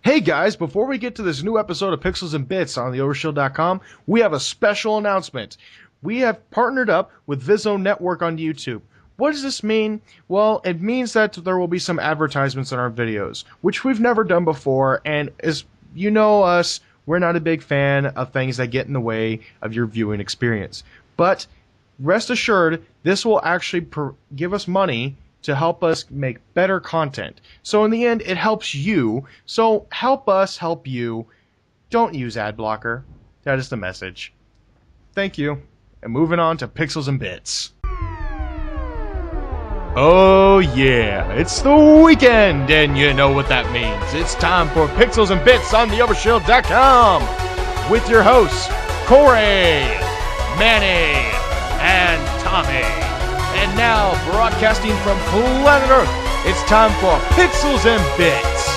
Hey guys, before we get to this new episode of Pixels and Bits on the Overshield.com, we have a special announcement. We have partnered up with VISO Network on YouTube. What does this mean? Well, it means that there will be some advertisements in our videos, which we've never done before, and as you know us, we're not a big fan of things that get in the way of your viewing experience. But rest assured, this will actually give us money to help us make better content. So in the end, it helps you. So help us help you. Don't use ad blocker. That is the message. Thank you. And moving on to Pixels and Bits. Oh yeah, it's the weekend, and you know what that means. It's time for Pixels and Bits on the Overshield.com with your hosts, Corey, Manny, and Tommy. And now, broadcasting from planet Earth, it's time for Pixels and Bits.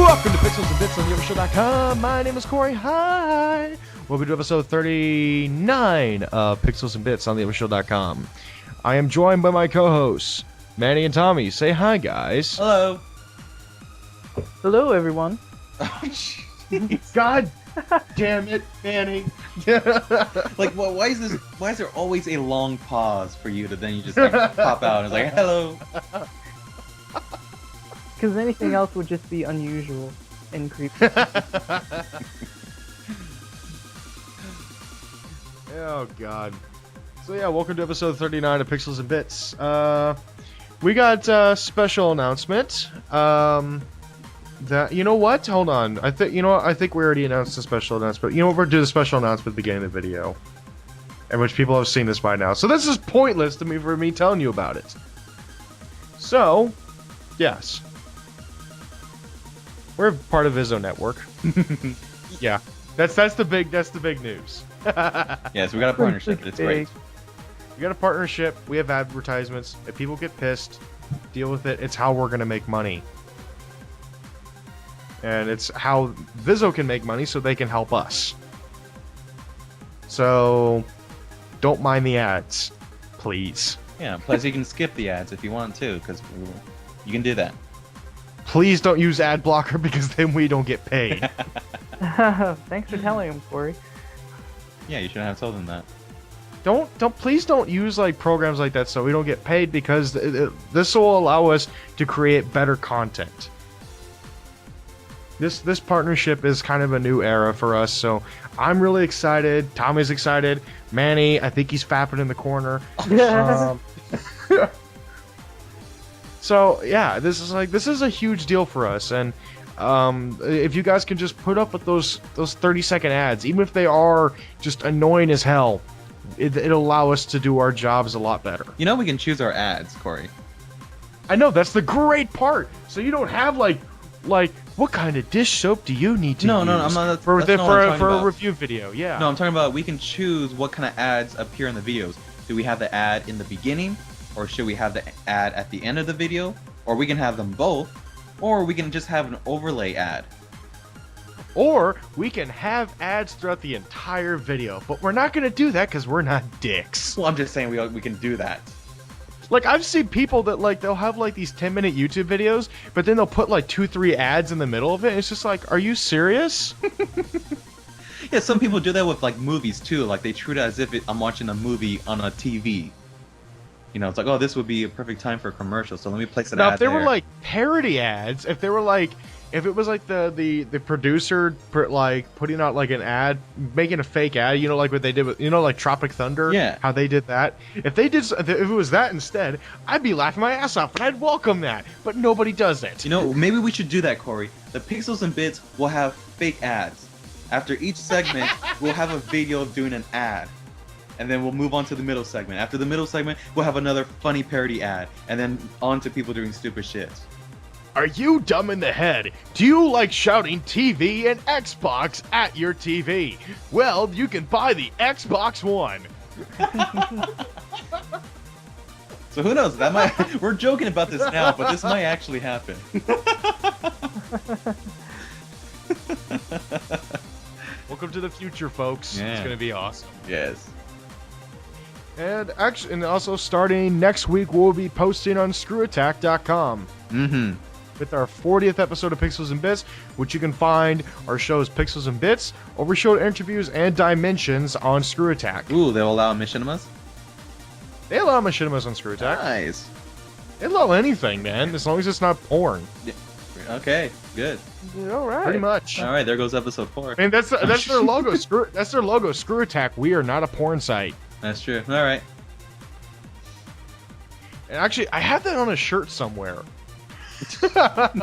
Welcome to Pixels and Bits on the Overshield.com. My name is Corey. Hi. Welcome to episode 39 of Pixels and Bits on the Overshield.com. I am joined by my co-hosts, Manny and Tommy. Say hi, guys. Hello. Hello, everyone. God damn it, Manny. Like, why is there always a long pause for you to then you just like pop out and it's like, hello? Because anything else would just be unusual and creepy. Oh, God. So, yeah, welcome to episode 39 of Pixels and Bits. We got a special announcement. That, you know what? Hold on. I think we already announced the special announcement. You know what? We're doing the special announcement at the beginning of the video. In which people have seen this by now. So this is pointless to me for me telling you about it. So, yes. We're part of VISO Network. Yeah, that's the big news. Yes, we got a partnership. It's great. We got a partnership. We have advertisements. If people get pissed, deal with it. It's how we're gonna make money, and it's how VISO can make money so they can help us. So, don't mind the ads, please. Yeah. Plus, you can skip the ads if you want to, because you can do that. Please don't use ad blocker because then we don't get paid. Thanks for telling him, Corey. Yeah, you shouldn't have told them that. Please don't use like programs like that so we don't get paid, because this will allow us to create better content. This partnership is kind of a new era for us, so I'm really excited. Tommy's excited. Manny, I think he's fapping in the corner. So yeah, this is a huge deal for us, and if you guys can just put up with those 30-second ads, even if they are just annoying as hell, it'll allow us to do our jobs a lot better. You know, we can choose our ads, Corey. I know, that's the great part. So you don't have like what kind of dish soap do you need to use? No, I'm not. For a review video, yeah. No, I'm talking about we can choose what kind of ads appear in the videos. Do we have the ad in the beginning? Or should we have the ad at the end of the video? Or we can have them both. Or we can just have an overlay ad. Or we can have ads throughout the entire video. But we're not going to do that because we're not dicks. Well, I'm just saying we can do that. Like, I've seen people that, like, they'll have, like, these 10-minute YouTube videos, but then they'll put, like, 2-3 ads in the middle of it. It's just like, are you serious? Yeah, some people do that with, like, movies, too. Like, they treat it as if I'm watching a movie on a TV. You know, it's like, oh, this would be a perfect time for a commercial, so let me place an ad. Now, if they were like parody ads, if it was like the producer like putting out like an ad, making a fake ad, you know, like what they did with, you know, like Tropic Thunder, yeah, how they did that. If it was that instead, I'd be laughing my ass off, and I'd welcome that. But nobody does it. You know, maybe we should do that, Corey. The Pixels and Bits will have fake ads. After each segment, we'll have a video of doing an ad. And then we'll move on to the middle segment. After the middle segment, we'll have another funny parody ad. And then on to people doing stupid shit. Are you dumb in the head? Do you like shouting TV and Xbox at your TV? Well, you can buy the Xbox One. So who knows? That might. We're joking about this now, but this might actually happen. Welcome to the future, folks. Yeah. It's gonna be awesome. Yes. And also starting next week, we'll be posting on ScrewAttack.com. Mm-hmm. With our 40th episode of Pixels and Bits, which you can find our shows Pixels and Bits, Overshield interviews, and Dimensions on Screw Attack. Ooh, they'll allow machinimas? They allow machinimas on Screw Attack. Nice. They allow anything, man, as long as it's not porn. Yeah. Okay, good. All right. Pretty much. All right, there goes episode 4. I mean, that's their logo. That's their logo. Screw Attack. We are not a porn site. That's true. All right. And actually, I have that on a shirt somewhere. But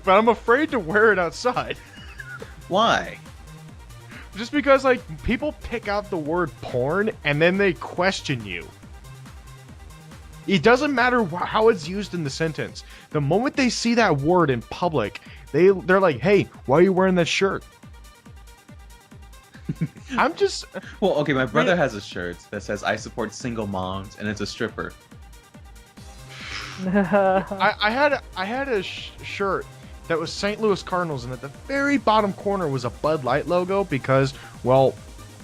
I'm afraid to wear it outside. Why? Just because, like, people pick out the word porn and then they question you. It doesn't matter how it's used in the sentence. The moment they see that word in public, they're like, "Hey, why are you wearing that shirt?" I'm just... Well, okay, my brother has a shirt that says "I support single moms," and it's a stripper. I had a shirt that was St. Louis Cardinals, and at the very bottom corner was a Bud Light logo because, well,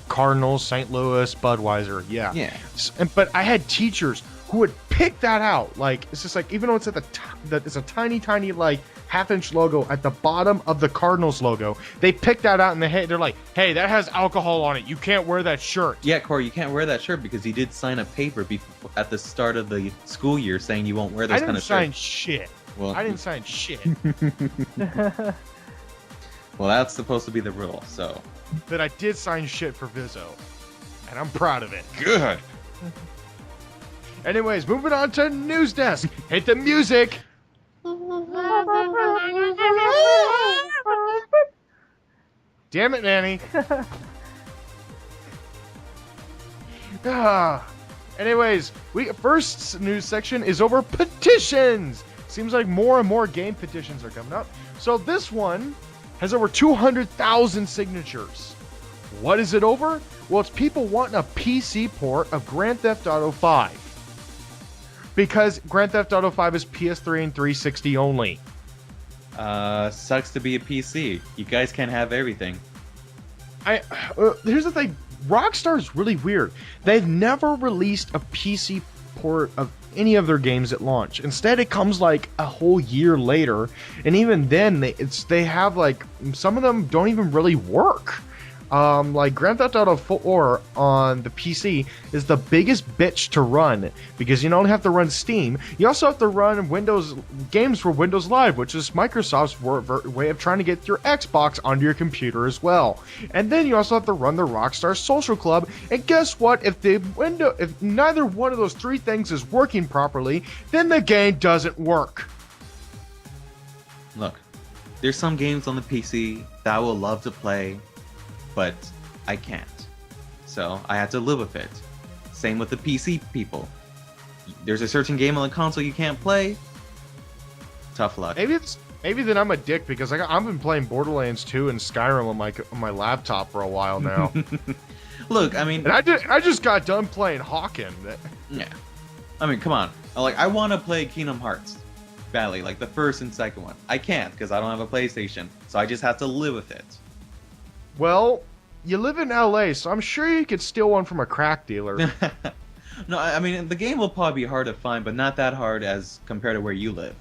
Cardinals, St. Louis, Budweiser, yeah. Yeah. But I had teachers who would pick that out. Like, it's just like, even though it's at it's a tiny, tiny, like, half-inch logo at the bottom of the Cardinals logo, they pick that out in the head. They're like, "Hey, that has alcohol on it. You can't wear that shirt." Yeah, Corey, you can't wear that shirt because you did sign a paper at the start of the school year saying you won't wear those kind of shirts. I didn't sign shit. Well, I didn't sign shit. Well, that's supposed to be the rule, so. But I did sign shit for VISO. And I'm proud of it. Good. Anyways, moving on to News Desk. Hit the music. Damn it, Manny. Anyways, first news section is over petitions. Seems like more and more game petitions are coming up. So this one has over 200,000 signatures. What is it over? Well, it's people wanting a PC port of Grand Theft Auto 5. Because Grand Theft Auto 5 is PS3 and 360 only. Sucks to be a PC. You guys can't have everything. Here's the thing. Rockstar is really weird. They've never released a PC port of any of their games at launch. Instead, it comes like a whole year later, and even then, they have like some of them don't even really work. Like Grand Theft Auto 4 on the PC is the biggest bitch to run because you not only have to run Steam, you also have to run Windows games for Windows Live, which is Microsoft's way of trying to get your Xbox onto your computer as well. And then you also have to run the Rockstar Social Club. And guess what? If neither one of those three things is working properly, then the game doesn't work. Look, there's some games on the PC that I will love to play, but I can't. So I have to live with it. Same with the PC people. There's a certain game on the console you can't play. Tough luck. Maybe then I'm a dick because I've been playing Borderlands 2 and Skyrim on my laptop for a while now. Look, I mean, and I just got done playing Hawken. Yeah. I mean, come on. Like, I want to play Kingdom Hearts badly, like the first and second one. I can't because I don't have a PlayStation, so I just have to live with it. Well, you live in LA, so I'm sure you could steal one from a crack dealer. No, I mean, the game will probably be hard to find, but not that hard as compared to where you live.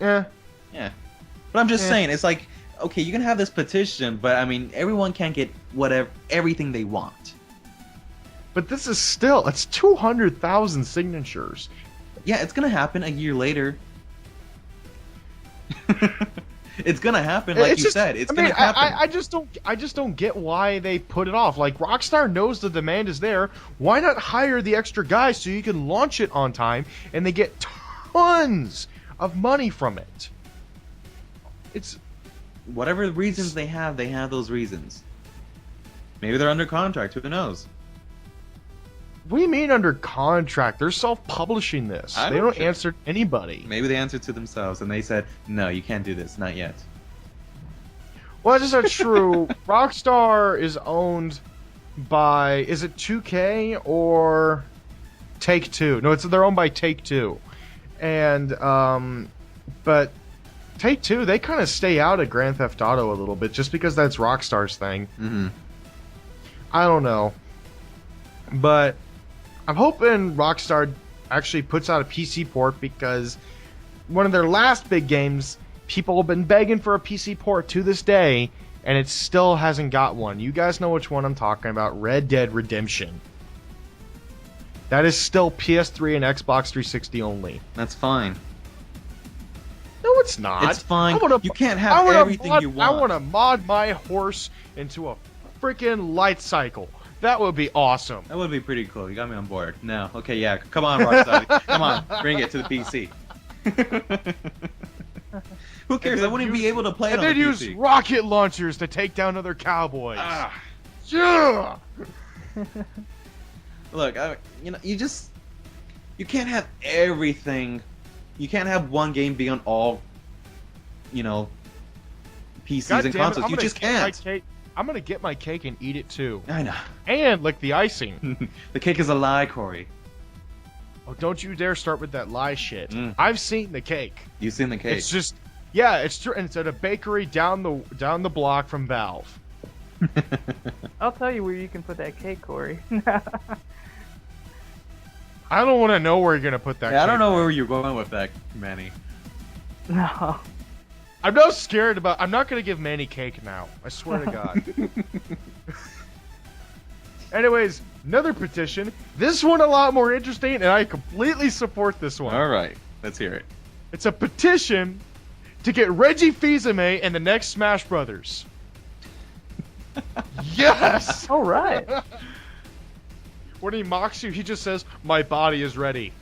Yeah. But I'm just saying, it's like, okay, you can have this petition, but I mean, everyone can't get everything they want. But this is it's 200,000 signatures. Yeah, it's gonna happen a year later. It's gonna happen, like you said. It's gonna happen. I just don't get why they put it off. Like, Rockstar knows the demand is there. Why not hire the extra guys so you can launch it on time and they get tons of money from it? It's whatever reasons they have those reasons. Maybe they're under contract. Who knows? What do you mean under contract? They're self-publishing this. They don't answer to anybody. Maybe they answered to themselves and they said, no, you can't do this. Not yet. Well, that's just not true. Rockstar is owned by, is it 2K or Take-Two? No, they're owned by Take-Two. And, but Take-Two, they kind of stay out of Grand Theft Auto a little bit just because that's Rockstar's thing. Mm-hmm. I don't know. But I'm hoping Rockstar actually puts out a PC port, because one of their last big games, people have been begging for a PC port to this day, and it still hasn't got one. You guys know which one I'm talking about, Red Dead Redemption. That is still PS3 and Xbox 360 only. That's fine. No, it's not. It's fine. You can't have everything you want. I want to mod my horse into a freaking light cycle. That would be awesome. That would be pretty cool. You got me on board. No. Okay, yeah. Come on, Rockstar. Come on. Bring it to the PC. Who cares? I wouldn't be able to play it on the PC. And then use rocket launchers to take down other cowboys. Yeah! Look, you can't have everything. You can't have one game be on all, PCs and consoles. You just can't. I'm gonna get my cake and eat it too. I know. And lick the icing. The cake is a lie, Corey. Oh, don't you dare start with that lie shit. I've seen the cake. You've seen the cake. It's just, yeah, it's true, and it's at a bakery down the block from Valve. I'll tell you where you can put that cake, Corey. I don't want to know where you're gonna put that. Yeah, cake. I don't know where you're going with that, Manny. No. I'm not scared about. I'm not gonna give Manny cake now. I swear to God. Anyways, another petition. This one a lot more interesting, and I completely support this one. All right, let's hear it. It's a petition to get Reggie Fils-Aimé in the next Smash Brothers. Yes. All right. When he mocks you, he just says, "My body is ready."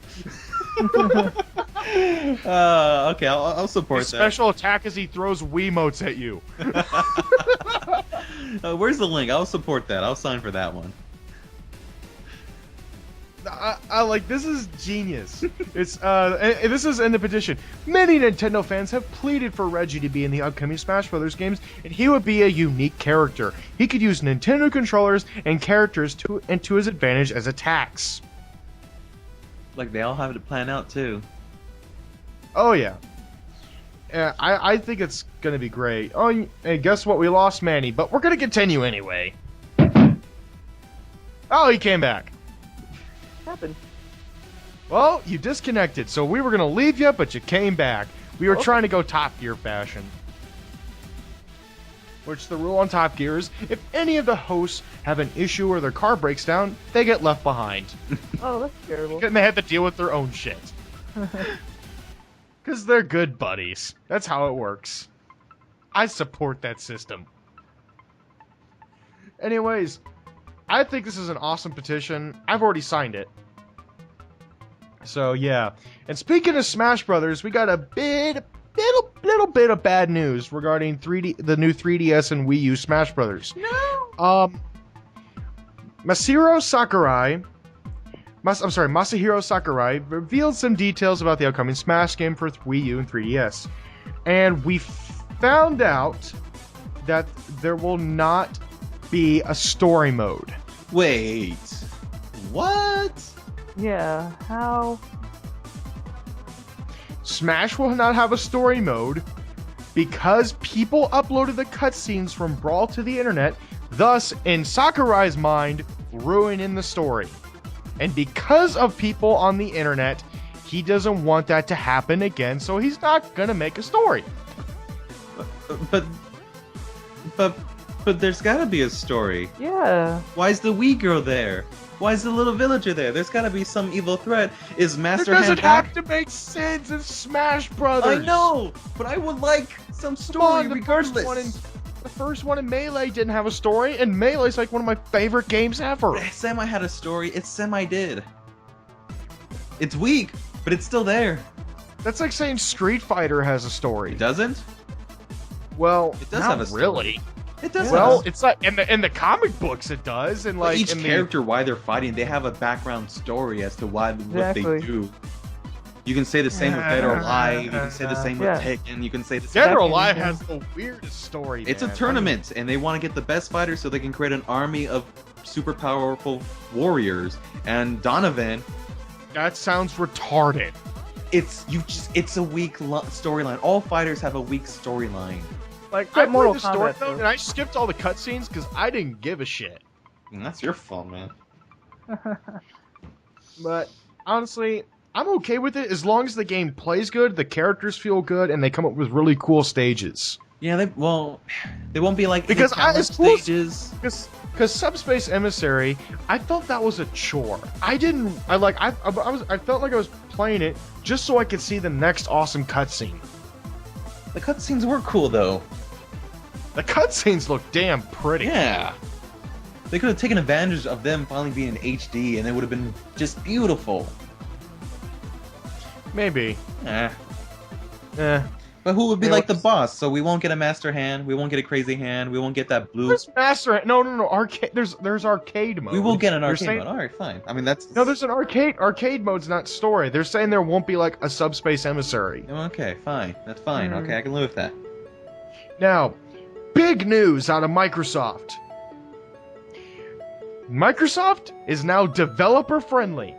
Okay, I'll support His that. special attack is he throws Wiimotes at you. Where's the link? I'll support that. I'll sign for that one. I like, this is genius. It's and this is in the petition. Many Nintendo fans have pleaded for Reggie to be in the upcoming Smash Brothers games, and he would be a unique character. He could use Nintendo controllers and characters to his advantage as attacks. Like, they all have to plan out too. Oh yeah. I think it's gonna be great. Oh, and guess what? We lost Manny, but we're gonna continue anyway. Oh, he came back. Happened. Well, you disconnected, so we were gonna leave you, but you came back. We were trying to go Top Gear fashion. Which the rule on Top Gear is, if any of the hosts have an issue or their car breaks down, they get left behind. Oh, that's terrible. And they have to deal with their own shit. Because they're good buddies. That's how it works. I support that system. Anyways, I think this is an awesome petition. I've already signed it. So, yeah. And speaking of Smash Brothers, we got a little bit of bad news regarding the new 3DS and Wii U Smash Brothers. No! Masahiro Sakurai revealed some details about the upcoming Smash game for Wii U and 3DS. And we found out that there will not be a story mode. Wait. What? Yeah, how? Smash will not have a story mode because people uploaded the cutscenes from Brawl to the internet, thus, in Sakurai's mind, ruining the story. And because of people on the internet, he doesn't want that to happen again, so he's not gonna make a story. But there's gotta be a story. Yeah. Why is the Wii girl there? Why is the little villager there? There's gotta be some evil threat. Is Master It Hand doesn't have to make sense in Smash Brothers. I know, but I would like some story regardless. The first one in Melee didn't have a story, and Melee's like one of my favorite games ever. Semi had a story. It semi did. It's weak, but it's still there. That's like saying Street Fighter has a story. It doesn't? Well, It does not have a story. really. It does. Well, have it's like in the comic books it does, and like each in character, why they're fighting, they have a background story as to why what they Exactly. do. You can say the same with Dead or Alive. You can say the same with Yeah. Tekken. You can say the same. Dead or Second, Alive yeah. has the weirdest story. It's a man. tournament, and they want to get the best fighters so they can create an army of super powerful warriors, and Donovan. That sounds retarded. It's a weak storyline. All fighters have a weak storyline. Like, Except I Mortal played the story Kombat, mode, though. and I skipped all the cutscenes because I didn't give a shit. And that's your fault, man. But honestly, I'm okay with it as long as the game plays good, the characters feel good, and they come up with really cool stages. Yeah, they won't be like Because challenge as cool as- stages. Because Subspace Emissary, I felt that was a chore. I felt like I was playing it just so I could see the next awesome cutscene. The cutscenes were cool though. The cutscenes look damn pretty. Yeah. They could have taken advantage of them finally being in HD, and it would have been just beautiful. Maybe. Eh. Eh. But who would be You know like the what's- boss? So we won't get a master hand. We won't get a crazy hand. We won't get that blue. There's Master. No. Arcade. There's arcade mode. We will get an They're arcade saying- mode. All right, fine. I mean that's No, there's an arcade. Arcade mode's not story. They're saying there won't be like a Subspace Emissary. okay. Fine. That's fine. Hmm. Okay, I can live with that. Now, big news out of Microsoft. Microsoft is now developer friendly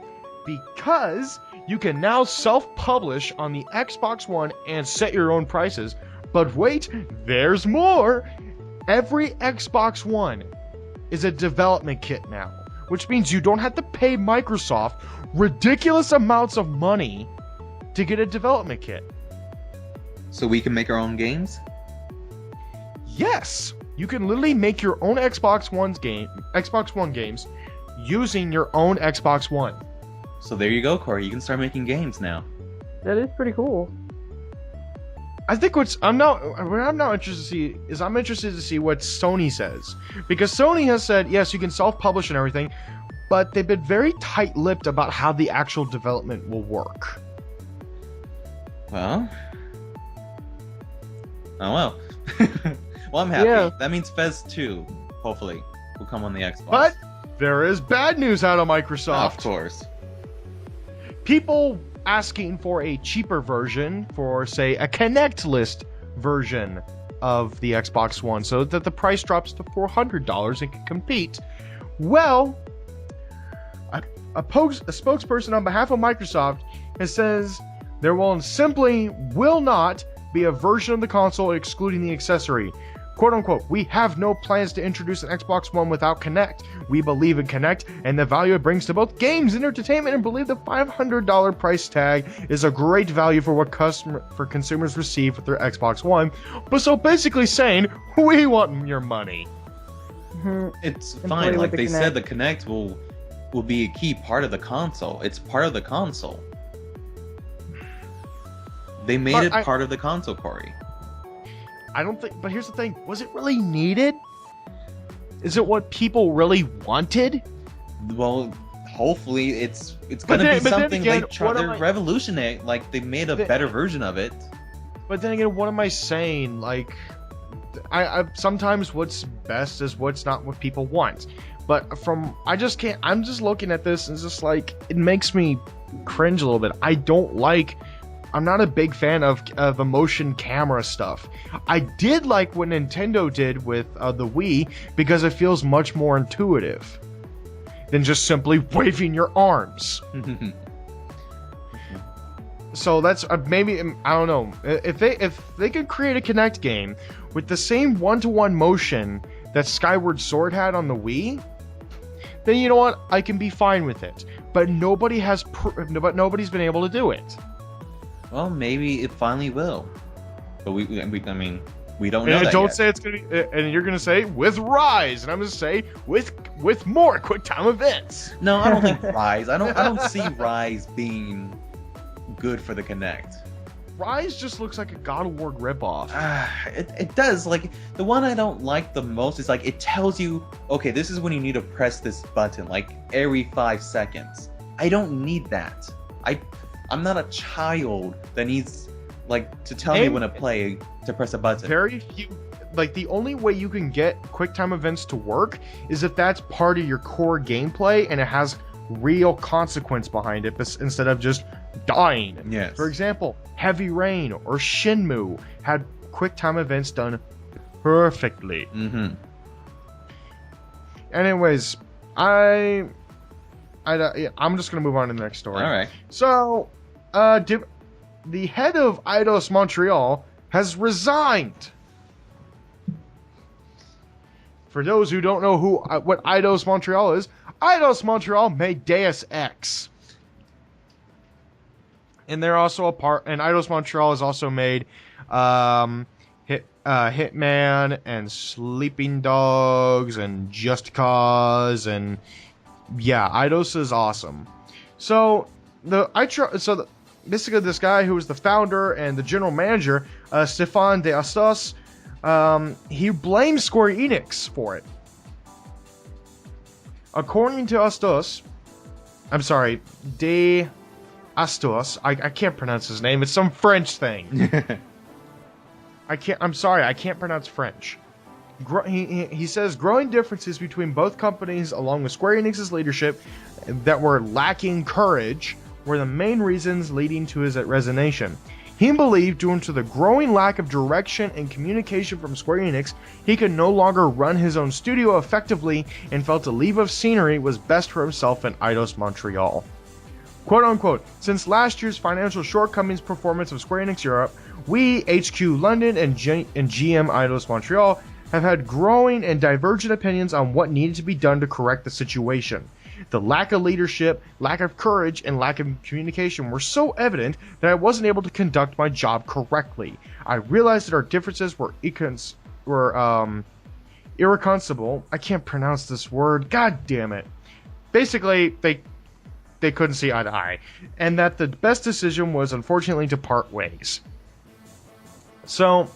because you can now self-publish on the Xbox One and set your own prices. But wait, there's more! Every Xbox One is a development kit now, which means you don't have to pay Microsoft ridiculous amounts of money to get a development kit. So we can make our own games. Yes, you can literally make your own Xbox One games using your own Xbox One. So there you go, Corey. You can start making games now. That is pretty cool. I think what I'm now interested to see is I'm interested to see what Sony says, because Sony has said yes, you can self-publish and everything, but they've been very tight-lipped about how the actual development will work. Well. Oh well. Well, I'm happy. Yeah. That means Fez 2, hopefully, will come on the Xbox. But there is bad news out of Microsoft. Of course. People asking for a cheaper version, for say a Connect list version of the Xbox One, so that the price drops to $400 and can compete. Well, a spokesperson on behalf of Microsoft says there will not be a version of the console excluding the accessory. Quote unquote, we have no plans to introduce an Xbox One without Kinect. We believe in Kinect and the value it brings to both games and entertainment, and believe the $500 price tag is a great value for what consumers receive with their Xbox One. But so basically saying, we want your money. Mhm. It's And fine. play Like with they the said, the Kinect. Kinect will be a key part of the console. It's part of the console. They made But it part of the console, Corey. I don't think, but here's the thing, was it really needed? Is it what people really wanted? Well, hopefully it's But gonna then- be but then something again, they're revolutionary. Like they made a The- better version of it. But then again, what am I saying? Like, I sometimes what's best is what's not what people want. But I just can't. I'm just looking at this and it's just like it makes me cringe a little bit. I'm not a big fan of the motion camera stuff. I did like what Nintendo did with the Wii because it feels much more intuitive than just simply waving your arms. So that's maybe, I don't know, if they could create a Kinect game with the same one-to-one motion that Skyward Sword had on the Wii, then you know what, I can be fine with it. But nobody's been able to do it. Well, maybe it finally will. But we don't know And that don't yet. say it's gonna be, and you're gonna say with Rise, and I'm gonna say with more QuickTime events. No, I don't think Rise. I don't see Rise being good for the Kinect. Rise just looks like a God of War ripoff. It does. Like the one I don't like the most is like it tells you, okay, this is when you need to press this button, like every 5 seconds. I don't need that. I'm not a child that needs like to tell me when to play to press a button. Very few. Like the only way you can get QuickTime events to work is if that's part of your core gameplay and it has real consequence behind it, instead of just dying. Yes. For example, Heavy Rain or Shenmue had QuickTime events done perfectly. Mm-hmm. Anyways, I'm just gonna move on to the next story. All right. So, the head of Eidos Montreal has resigned. For those who don't know what Eidos Montreal is, Eidos Montreal made Deus Ex. And they're also and Eidos Montreal has also made Hitman and Sleeping Dogs and Just Cause, and yeah, Eidos is awesome. So basically this guy who was the founder and the general manager, Stéphane D'Astos, he blames Square Enix for it. According to Astos, I'm sorry, D'Astos, I can't pronounce his name. It's some French thing. I'm sorry, I can't pronounce French. He says growing differences between both companies, along with Square Enix's leadership, that were lacking courage, were the main reasons leading to his resignation. He believed, due to the growing lack of direction and communication from Square Enix, he could no longer run his own studio effectively, and felt a leave of scenery was best for himself and Eidos Montreal. Quote unquote, since last year's financial shortcomings performance of Square Enix Europe, we, HQ London and GM Eidos Montreal, have had growing and divergent opinions on what needed to be done to correct the situation. The lack of leadership, lack of courage, and lack of communication were so evident that I wasn't able to conduct my job correctly. I realized that our differences were irreconcilable. I can't pronounce this word. God damn it. Basically, they couldn't see eye to eye, and that the best decision was, unfortunately, to part ways. So,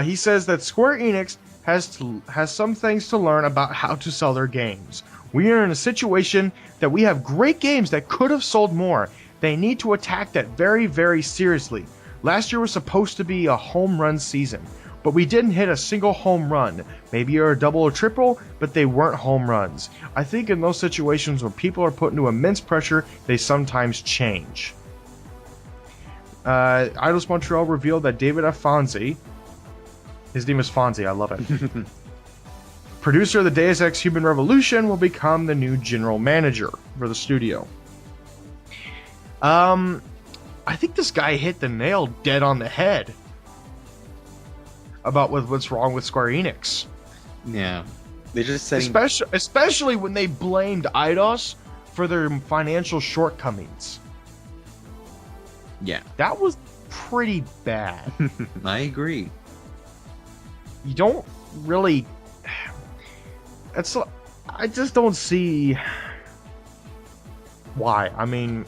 he says that Square Enix has some things to learn about how to sell their games. We are in a situation that we have great games that could have sold more. They need to attack that very, very seriously. Last year was supposed to be a home run season, but we didn't hit a single home run. Maybe you're a double or triple, but they weren't home runs. I think in those situations when people are put into immense pressure, they sometimes change. Eidos Montreal revealed that David F. Fonzie, his name is Fonzie, I love it, producer of the Deus Ex Human Revolution, will become the new general manager for the studio. I think this guy hit the nail dead on the head about what's wrong with Square Enix. Yeah, they're just setting... especially when they blamed Eidos for their financial shortcomings. Yeah, that was pretty bad. I agree. You don't really... I just don't see why. I mean,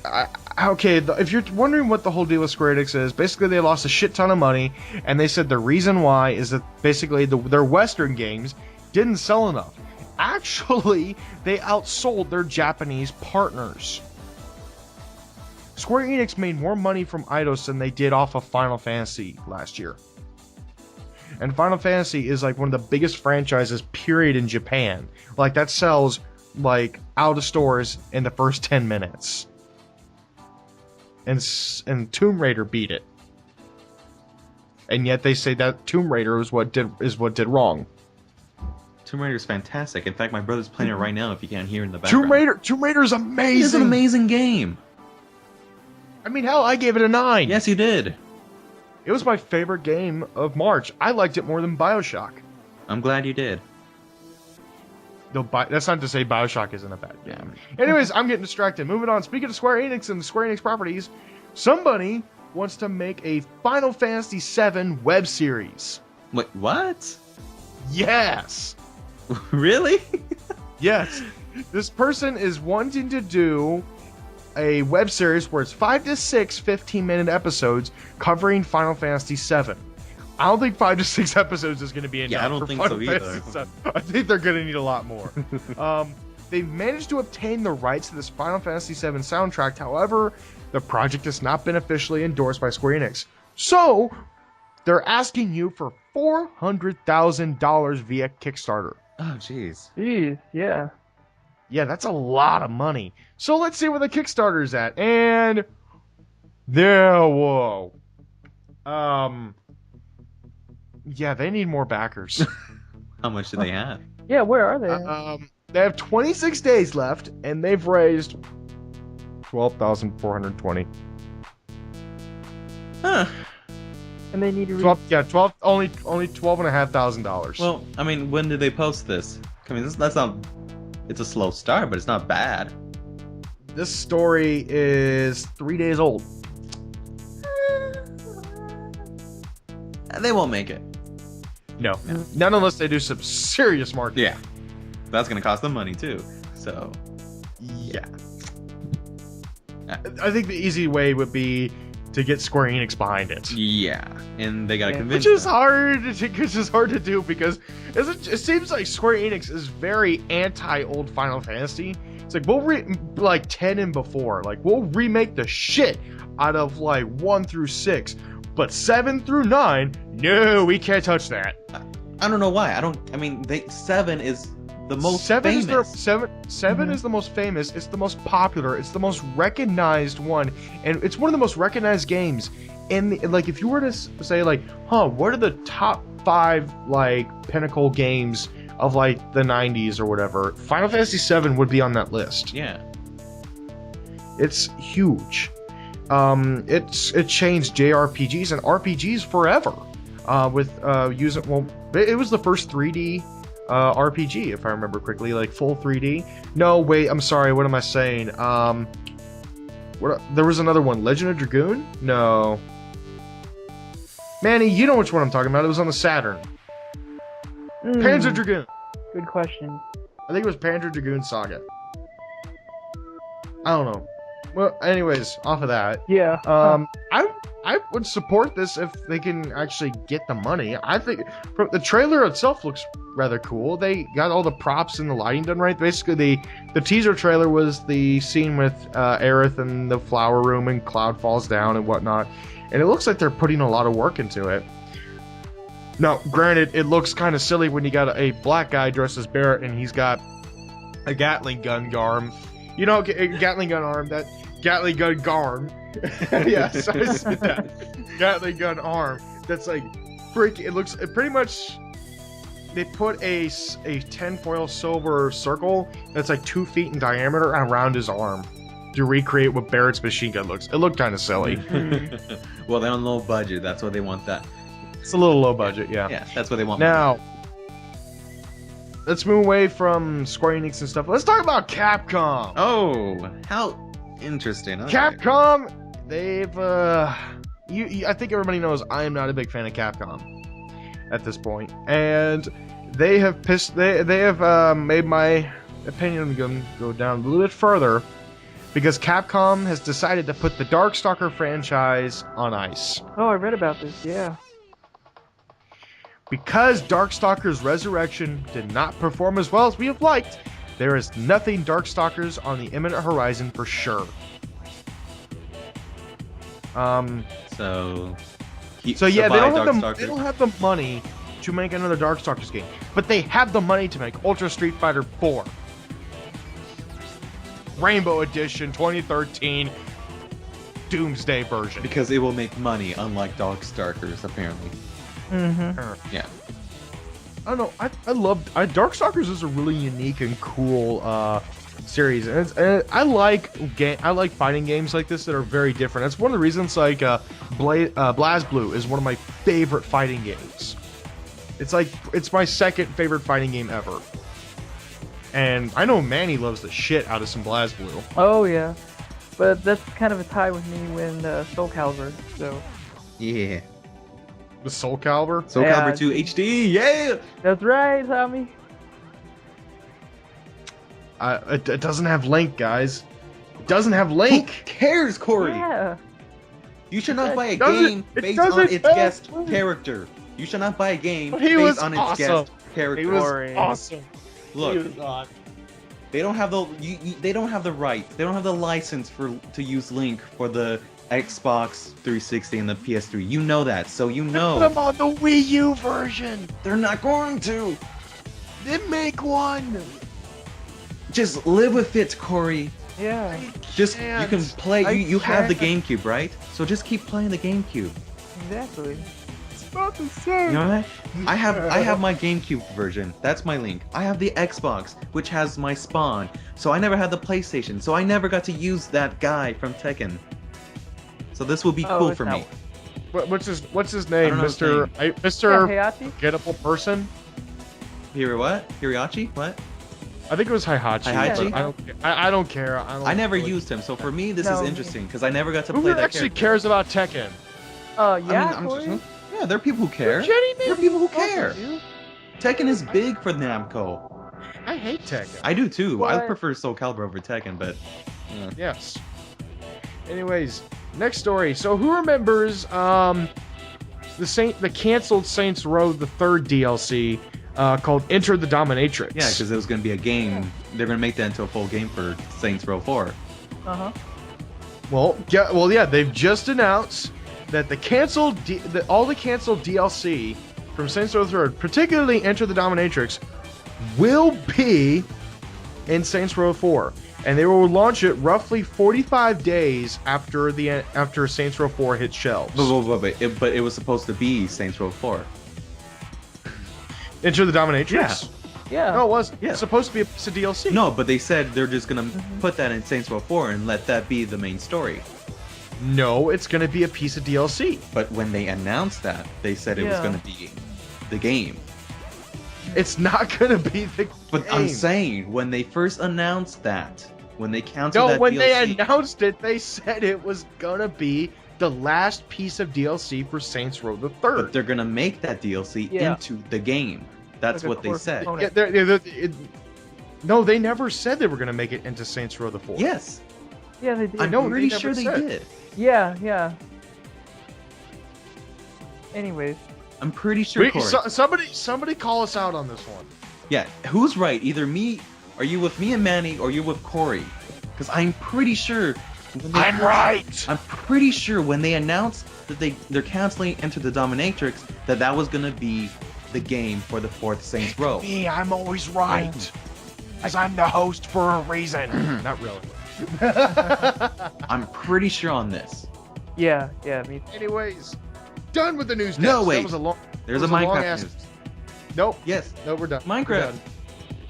if you're wondering what the whole deal with Square Enix is, basically they lost a shit ton of money, and they said the reason why is that basically their Western games didn't sell enough. Actually, they outsold their Japanese partners. Square Enix made more money from Eidos than they did off of Final Fantasy last year. And Final Fantasy is like one of the biggest franchises, period, in Japan. Like, that sells, like, out of stores in the first 10 minutes. And Tomb Raider beat it. And yet they say that Tomb Raider is what did wrong. Tomb Raider is fantastic. In fact, my brother's playing it right now if you can't hear in the background. Tomb Raider is amazing. It's an amazing game. I mean, hell, I gave it a 9. Yes, you did. It was my favorite game of March. I liked it more than BioShock. I'm glad you did. That's not to say BioShock isn't a bad game. Anyways, I'm getting distracted. Moving on. Speaking of Square Enix and the Square Enix properties, somebody wants to make a Final Fantasy VII web series. Wait, what? Yes. Really? Yes. This person is wanting to do a web series where it's 5 to 6 15-minute episodes covering Final Fantasy VII. I don't think 5 to 6 episodes is going to be enough. Yeah, I don't think so either. I think they're going to need a lot more. They've managed to obtain the rights to this Final Fantasy VII soundtrack. However, the project has not been officially endorsed by Square Enix. So, they're asking you for $400,000 via Kickstarter. Oh, jeez. Jeez, yeah. Yeah, that's a lot of money. So let's see where the Kickstarter's at. And there, whoa. Yeah, they need more backers. How much do they have? Yeah, where are they? They have 26 days left, and they've raised 12,420. Huh. And they need to 12, yeah, 12, only $12,500. Well, I mean, when did they post this? I mean, that's not. It's a slow start, but it's not bad. This story is 3 days old. They won't make it. No, not unless they do some serious marketing. Yeah, that's gonna cost them money too. So, Yeah. I think the easy way would be to get Square Enix behind it. yeah, and they gotta convince. Which is them. hard to do because it seems like Square Enix is very anti-old Final Fantasy. It's like like 10 and before. Like we'll remake the shit out of like 1 through 6, but 7 through 9, no, we can't touch that. I don't know why. I mean, 7 is the most Seven famous. is seven is the most famous. It's the most popular. It's the most recognized one, and it's one of the most recognized games. And like, if you were to say like, what are the top 5 like pinnacle games of like the 90s or whatever? Final Fantasy VII would be on that list. Yeah. It's huge. It changed JRPGs and RPGs forever. With using it was the first 3D. RPG, if I remember correctly, like full 3D. No, wait, I'm sorry. What am I saying? There was another one, Legend of Dragoon. No, Manny, you know which one I'm talking about. It was on the Saturn. Panzer Dragoon. Good question. I think it was Panzer Dragoon Saga. I don't know. Well, anyways, off of that. Yeah. I would support this if they can actually get the money. I think the trailer itself looks rather cool. They got all the props and the lighting done right. Basically, the teaser trailer was the scene with Aerith in the flower room and Cloud falls down and whatnot. And it looks like they're putting a lot of work into it. Now, granted, it looks kind of silly when you got a black guy dressed as Barrett and he's got a Gatling gun arm. You know, Gatling gun arm, that Gatling gun arm. Yes, I said that. Gatling gun arm. That's like freaking. It pretty much. They put a tinfoil silver circle that's like 2 feet in diameter around his arm to recreate what Barrett's machine gun looks. It looked kind of silly. Well, they're on low budget. That's why they want that. It's a little low budget, yeah. Yeah, that's what they want. Now, let's move away from Square Enix and stuff. Let's talk about Capcom. Oh, how interesting. Okay. Capcom, they've I think everybody knows I am not a big fan of Capcom at this point, and they have made my opinion go down a little bit further because Capcom has decided to put the Darkstalker franchise on ice. Oh, I read about this. Yeah. Because Darkstalkers Resurrection did not perform as well as we have liked, there is nothing Darkstalkers on the imminent horizon for sure. So yeah, they don't have the money to make another Darkstalkers game, but they have the money to make Ultra Street Fighter 4, Rainbow Edition 2013, Doomsday version. because it will make money, unlike Darkstalkers, apparently. Mm-hmm. Yeah. I don't know. I love Darkstalkers is a really unique and cool series, and I like fighting games like this that are very different. That's one of the reasons like BlazBlue is one of my favorite fighting games. It's my second favorite fighting game ever, and I know Manny loves the shit out of some BlazBlue. Oh yeah, but that's kind of a tie with me when Soul Calibur. So. Yeah. The Soul Calibur. Soul Yeah, Calibur 2 HD. Yeah. That's right, Tommy. It doesn't have Link, guys. It doesn't have Link. Who cares, Corey? Yeah. You should not buy a doesn't- game it based on doesn't its have guest Link. character. You should not buy a game He was based on its awesome. guest character. It was Boring. awesome. Look, they don't have they don't have the right. They don't have the license to use Link for the Xbox 360 and the PS3. You know that, so you Put know them on the Wii U version. they're not going to. Then make one. Just live with it, Corey. Yeah. Just you can play. I You have the can't. GameCube, right? So just keep playing the GameCube. Exactly. not the same. You know what? I have my GameCube version. That's my Link. I have the Xbox, which has my Spawn. So I never had the PlayStation. So I never got to use that guy from Tekken. So this will be cool for me. What's his name? don't know his name. Mr. Heihachi? Gettable person. Hiriachi? What? I think it was Heihachi. Heihachi? But I don't care. I never used him, so for me this is interesting because I never got to play Who that actually character. cares about Tekken? Yeah, Yeah, there are people who care. You're kidding me? There are people who care. Dude. Tekken is big for Namco. I hate Tekken. I do too. I What? prefer Soul Calibur over Tekken, but Yes. Anyways, next story. So who remembers the canceled Saints Row the Third DLC called Enter the Dominatrix? yeah, because it was going to be a game. They're going to make that into a full game for Saints Row 4. Uh-huh. Well, they've just announced that all the canceled DLC from Saints Row the Third, particularly Enter the Dominatrix, will be in Saints Row 4, and they will launch it roughly 45 days after Saints Row 4 hits shelves. But it was supposed to be Saints Row 4. Enter the Dominatrix? Yeah. No, it was Yeah. supposed to be a piece of DLC. No, but they said they're just going to put that in Saints Row 4 and let that be the main story. No, it's going to be a piece of DLC. But when they announced that, they said it was Yeah. going to be the game. It's not going to be the But game. I'm saying, when they first announced that, when they canceled No, that when DLC, they announced it, they said it was going to be the last piece of DLC for Saints Row the but Third. they're going to make that DLC Yeah. into the game. That's Like a what they core said. component. No, they never said they were going to make it into Saints Row the Fourth. Yes, Yeah, they did. I know, I'm they pretty never sure they said. did. Yeah. Anyways. I'm pretty sure, Corey. Somebody call us out on this one. Yeah, who's right? Either me, are you with me and Manny, or you with Corey? Because I'm pretty sure. right. I'm pretty sure when they announced that they're canceling Enter the Dominatrix, that was gonna be the game for the fourth Saints Row. Me, I'm always right. As I'm the host for a reason. Not really. I'm pretty sure on this. Yeah, me. Anyways, done with the news. No, desk. wait. That was a long. There's that a was Minecraft long-ass- news. Nope. Yes, No, we're done. Minecraft. We're done.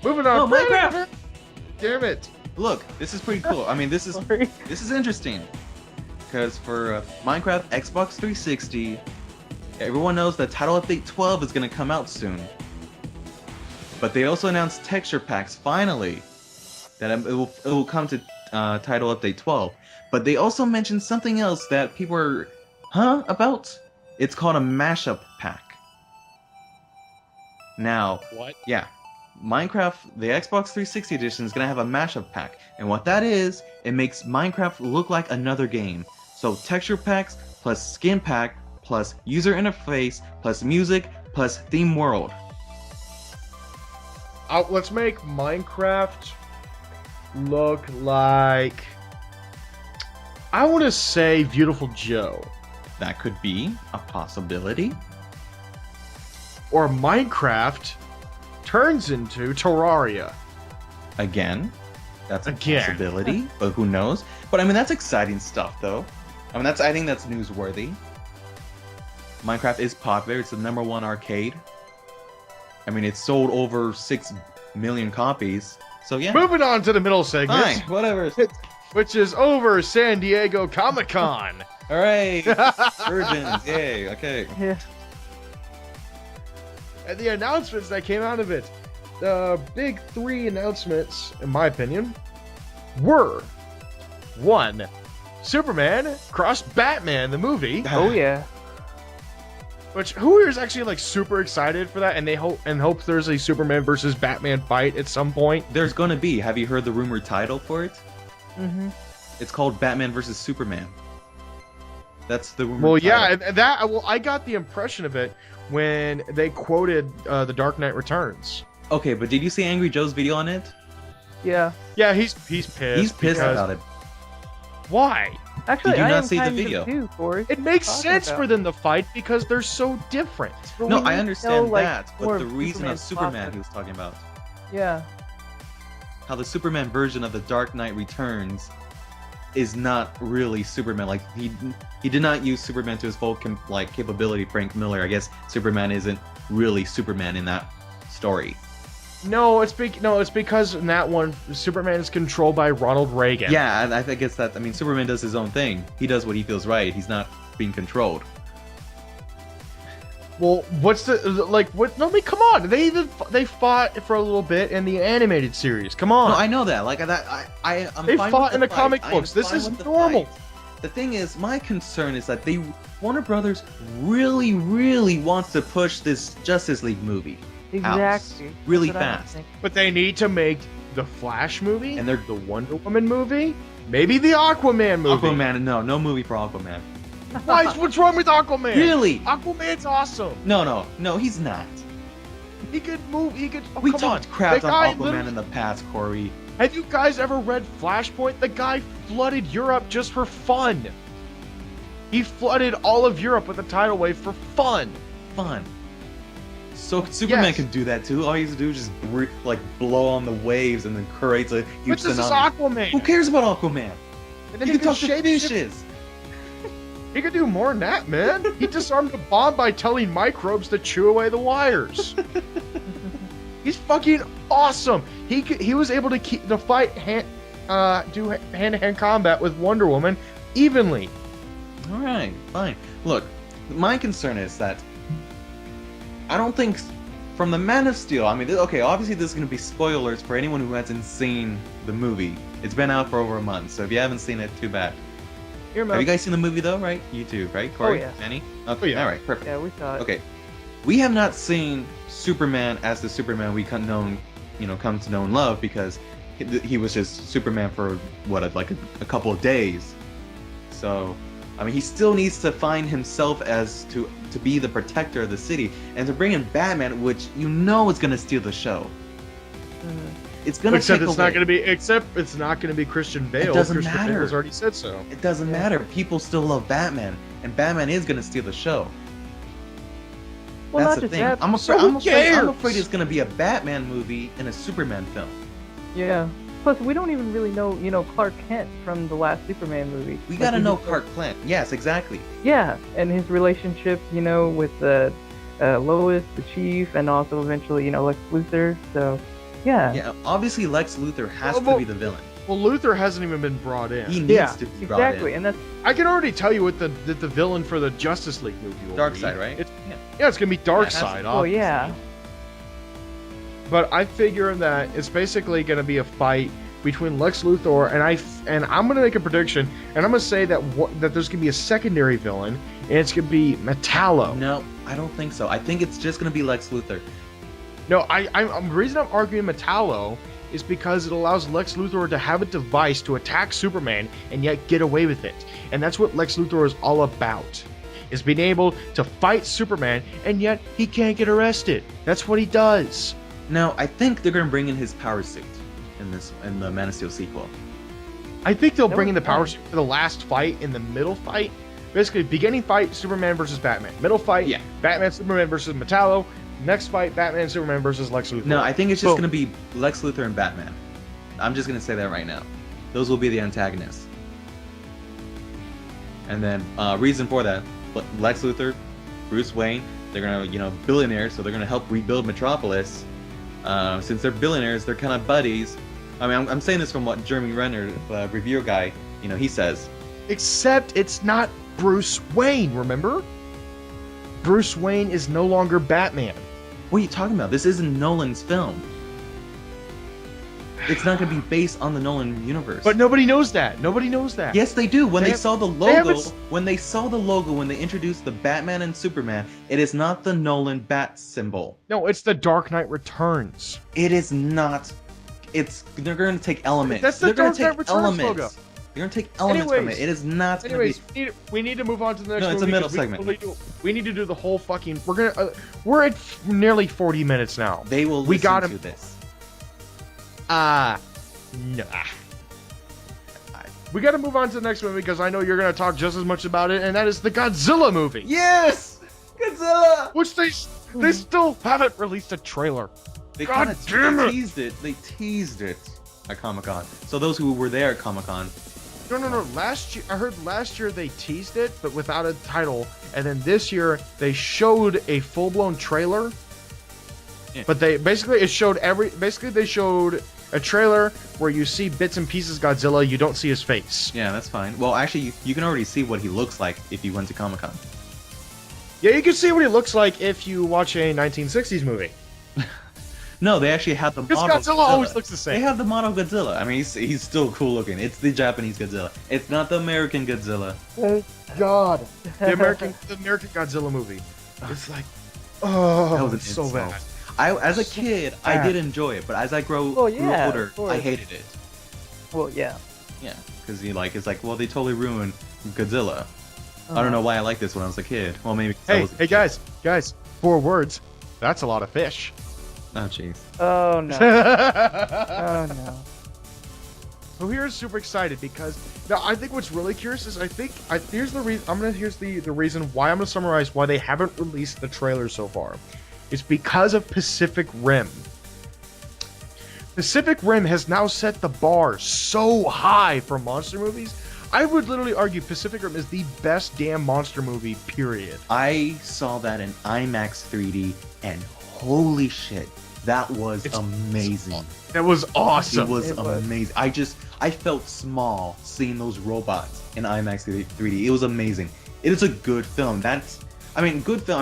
Moving on. Oh, Minecraft. Damn it. Look, this is pretty cool. I mean, this is Sorry. interesting because for Minecraft Xbox 360, everyone knows that Title Update 12 is going to come out soon. But they also announced texture packs finally that it will come to Title Update 12. But they also mentioned something else that people are about. It's called a mashup pack. Now, What? yeah, Minecraft, the Xbox 360 edition is going to have a mashup pack. And what that is, it makes Minecraft look like another game. So texture packs, plus skin pack, plus user interface, plus music, plus theme world. Let's make Minecraft look like. I want to say Beautiful Joe. That could be a possibility. Or Minecraft turns into Terraria. Again, that's a Again. possibility, but who knows? But I mean, that's exciting stuff, though. I think that's newsworthy. Minecraft is popular. It's the #1 arcade. I mean, it's sold over 6 million copies. So yeah. Moving on to the middle segment, Fine, whatever. which is over San Diego Comic-Con. All right. Virgins, yay. Okay. Yeah. And the announcements that came out of it. The big 3 announcements, in my opinion, were 1. Superman cross Batman, the movie. Oh yeah. Which who is actually like super excited for that, and they hope there's a Superman versus Batman fight at some point. There's gonna be. Have you heard the rumored title for it? Mhm. It's called Batman vs Superman. That's the rumored Well, yeah, title. and that. Well, I got the impression of it when they quoted The Dark Knight Returns. Okay, but did you see Angry Joe's video on it? Yeah. Yeah, he's pissed. He's pissed because- about it. Why? Actually, Did you I not am see the kind video? of too, Corey. It makes Talking sense about- for them to fight because they're so different. But No, we I need to understand know, like, that, more but the of reason of Superman's Superman plot. he was talking about. Yeah. How the Superman version of The Dark Knight Returns is not really Superman. Like he did not use Superman to his full capability. Frank Miller, I guess Superman isn't really Superman in that story. No, it's because in that one, Superman is controlled by Ronald Reagan. Yeah, and I think it's that. I mean, Superman does his own thing. He does what he feels right. He's not being controlled. Well, what's the what? No, I mean, come on. They fought for a little bit in the animated series. Come on. No, I know that. Like that, I'm. They fine fought with in the fight. comic I am books. This fine is with the normal. fight. The thing is, my concern is that Warner Brothers really, really wants to push this Justice League movie. Exactly. Out really That's what I fast. think. But they need to make the Flash movie, And they're the Wonder Woman movie, maybe the Aquaman movie. Aquaman. No movie for Aquaman. Why? What's wrong with Aquaman? Really? Aquaman's awesome. No, he's not. He could move. He could. Oh, We come talked on. crap The on guy Aquaman literally- in the past, Corey. Have you guys ever read Flashpoint? The guy flooded Europe just for fun. He flooded all of Europe with a tidal wave for fun. Fun. So Superman Yes. can do that too. All he has to do is just blow on the waves and then creates a But huge this is tsunami. Aquaman. Who cares about Aquaman? And then He he can talk to shape fishes. He could do more than that, man. He disarmed a bomb by telling microbes to chew away the wires. He's fucking awesome. He was able to fight do hand-to-hand combat with Wonder Woman evenly. All right, fine. Look, my concern is that I don't think from the Man of Steel. I mean, okay, obviously this is going to be spoilers for anyone who hasn't seen the movie. It's been out for over a month, so if you haven't seen it, too bad. Have you guys seen the movie though? Right, you too, right, Corey? yeah. Any? Oh, Okay, yeah. all right, perfect. Yeah, we saw it. Okay, we have not seen Superman as the Superman we come to know and love because he was just Superman for like a couple of days. So, I mean, he still needs to find himself as to be the protector of the city, and to bring in Batman, which is going to steal the show. Mhm. It's going to Except take it's away. not going to be Christian Bale. It doesn't Christian matter. Bale has already said so. It doesn't matter. People still love Batman, and Batman is going to steal the show. Well, That's not the just thing. that. I'm So afraid. who I'm cares? afraid it's going to be a Batman movie and a Superman film. Yeah. Plus, we don't even really know, Clark Kent from the last Superman movie. We Like, got to he know just- Clark Kent. Yes, exactly. Yeah, and his relationship, with Lois, the Chief, and also eventually, Lex Luthor. So, yeah. Yeah, obviously Lex Luthor has Well, to be the villain. Well, Luther hasn't even been brought in. He needs Yeah, to be brought exactly, in. and that's I can already tell you what the villain for the Justice League movie will be. Darkseid, right? It's, Yeah. it's gonna be Darkseid. Yeah, oh yeah. But I figure that it's basically going to be a fight between Lex Luthor and I'm going to make a prediction, and I'm going to say that that there's going to be a secondary villain, and it's going to be Metallo. No, I don't think so. I think it's just going to be Lex Luthor. No, the reason I'm arguing Metallo is because it allows Lex Luthor to have a device to attack Superman and yet get away with it, and that's what Lex Luthor is all about. Is being able to fight Superman and yet he can't get arrested. That's what he does. Now, I think they're going to bring in his power suit in the Man of Steel sequel. I think they'll That bring in the was power fun. suit for the last fight. In the middle fight, basically beginning fight Superman versus Batman, middle fight Yeah. Batman Superman versus Metallo, next fight Batman Superman versus Lex Luthor. No, I think it's just Boom. going to be Lex Luthor and Batman. I'm just going to say that right now. Those will be the antagonists. And then, reason for that, Lex Luthor, Bruce Wayne, they're going to, billionaires, so they're going to help rebuild Metropolis. Since they're billionaires, they're kind of buddies. I mean, I'm saying this from what Jeremy Renner, the reviewer guy, he says. Except it's not Bruce Wayne. Remember, Bruce Wayne is no longer Batman. What are you talking about? This isn't Nolan's film. It's not going to be based on the Nolan universe. But nobody knows that. Nobody knows that. Yes, they do. When They they, have- saw the they haven't logo, s- when they introduced the Batman and Superman, it is not the Nolan bat symbol. No, it's the Dark Knight Returns. It is not. They're going to take elements. That's the They're going Dark to Knight take Returns elements. logo. They're going to take elements from Anyways. it. It is not going to Anyways, be. we need to move on to the next No, it's a movie, middle 'cause segment. We need to do the whole fucking. We're at nearly 40 minutes now. They will we listen gotta- to this. Nah. We got to move on to the next movie because I know you're going to talk just as much about it, and that is the Godzilla movie. Yes, Godzilla. Which they still haven't released a trailer. They God kind of damn it. teased it. They teased it at Comic-Con. So those who were there at Comic-Con, No. Last year, I heard last year they teased it, but without a title, and then this year they showed a full-blown trailer. Yeah. But they basically showed a trailer where you see bits and pieces Godzilla. You don't see his face. Yeah, that's fine. Well, actually, you can already see what he looks like if you went to Comic-Con. Yeah, you can see what he looks like if you watch a 1960s movie. No, they actually have the Because model. Godzilla always looks the They same. have the model Godzilla. I mean, he's still cool looking. It's the Japanese Godzilla. It's not the American Godzilla. Thank God. The American Godzilla movie. It's like, That oh, was an it's so insult. bad. As a kid, I did enjoy it, but as I grew yeah, older, of course. I hated it. Well, yeah. Yeah, because it's like, well, they totally ruined Godzilla. I don't know why I liked this when I was a kid. Well, maybe. 'cause I was a Hey, kid. guys, 4 words. That's a lot of fish. Oh, jeez. Oh no. Oh no. So here's super excited because now I think what's really curious is here's the reason here's the reason why I'm gonna summarize why they haven't released the trailer so far. It's because of Pacific Rim. Pacific Rim has now set the bar so high for monster movies. I would literally argue Pacific Rim is the best damn monster movie, period. I saw that in IMAX 3D, and holy shit, that was amazing. That was awesome. It was It was. amazing. I felt small seeing those robots in IMAX 3D. It was amazing. It is a good film. Good film. I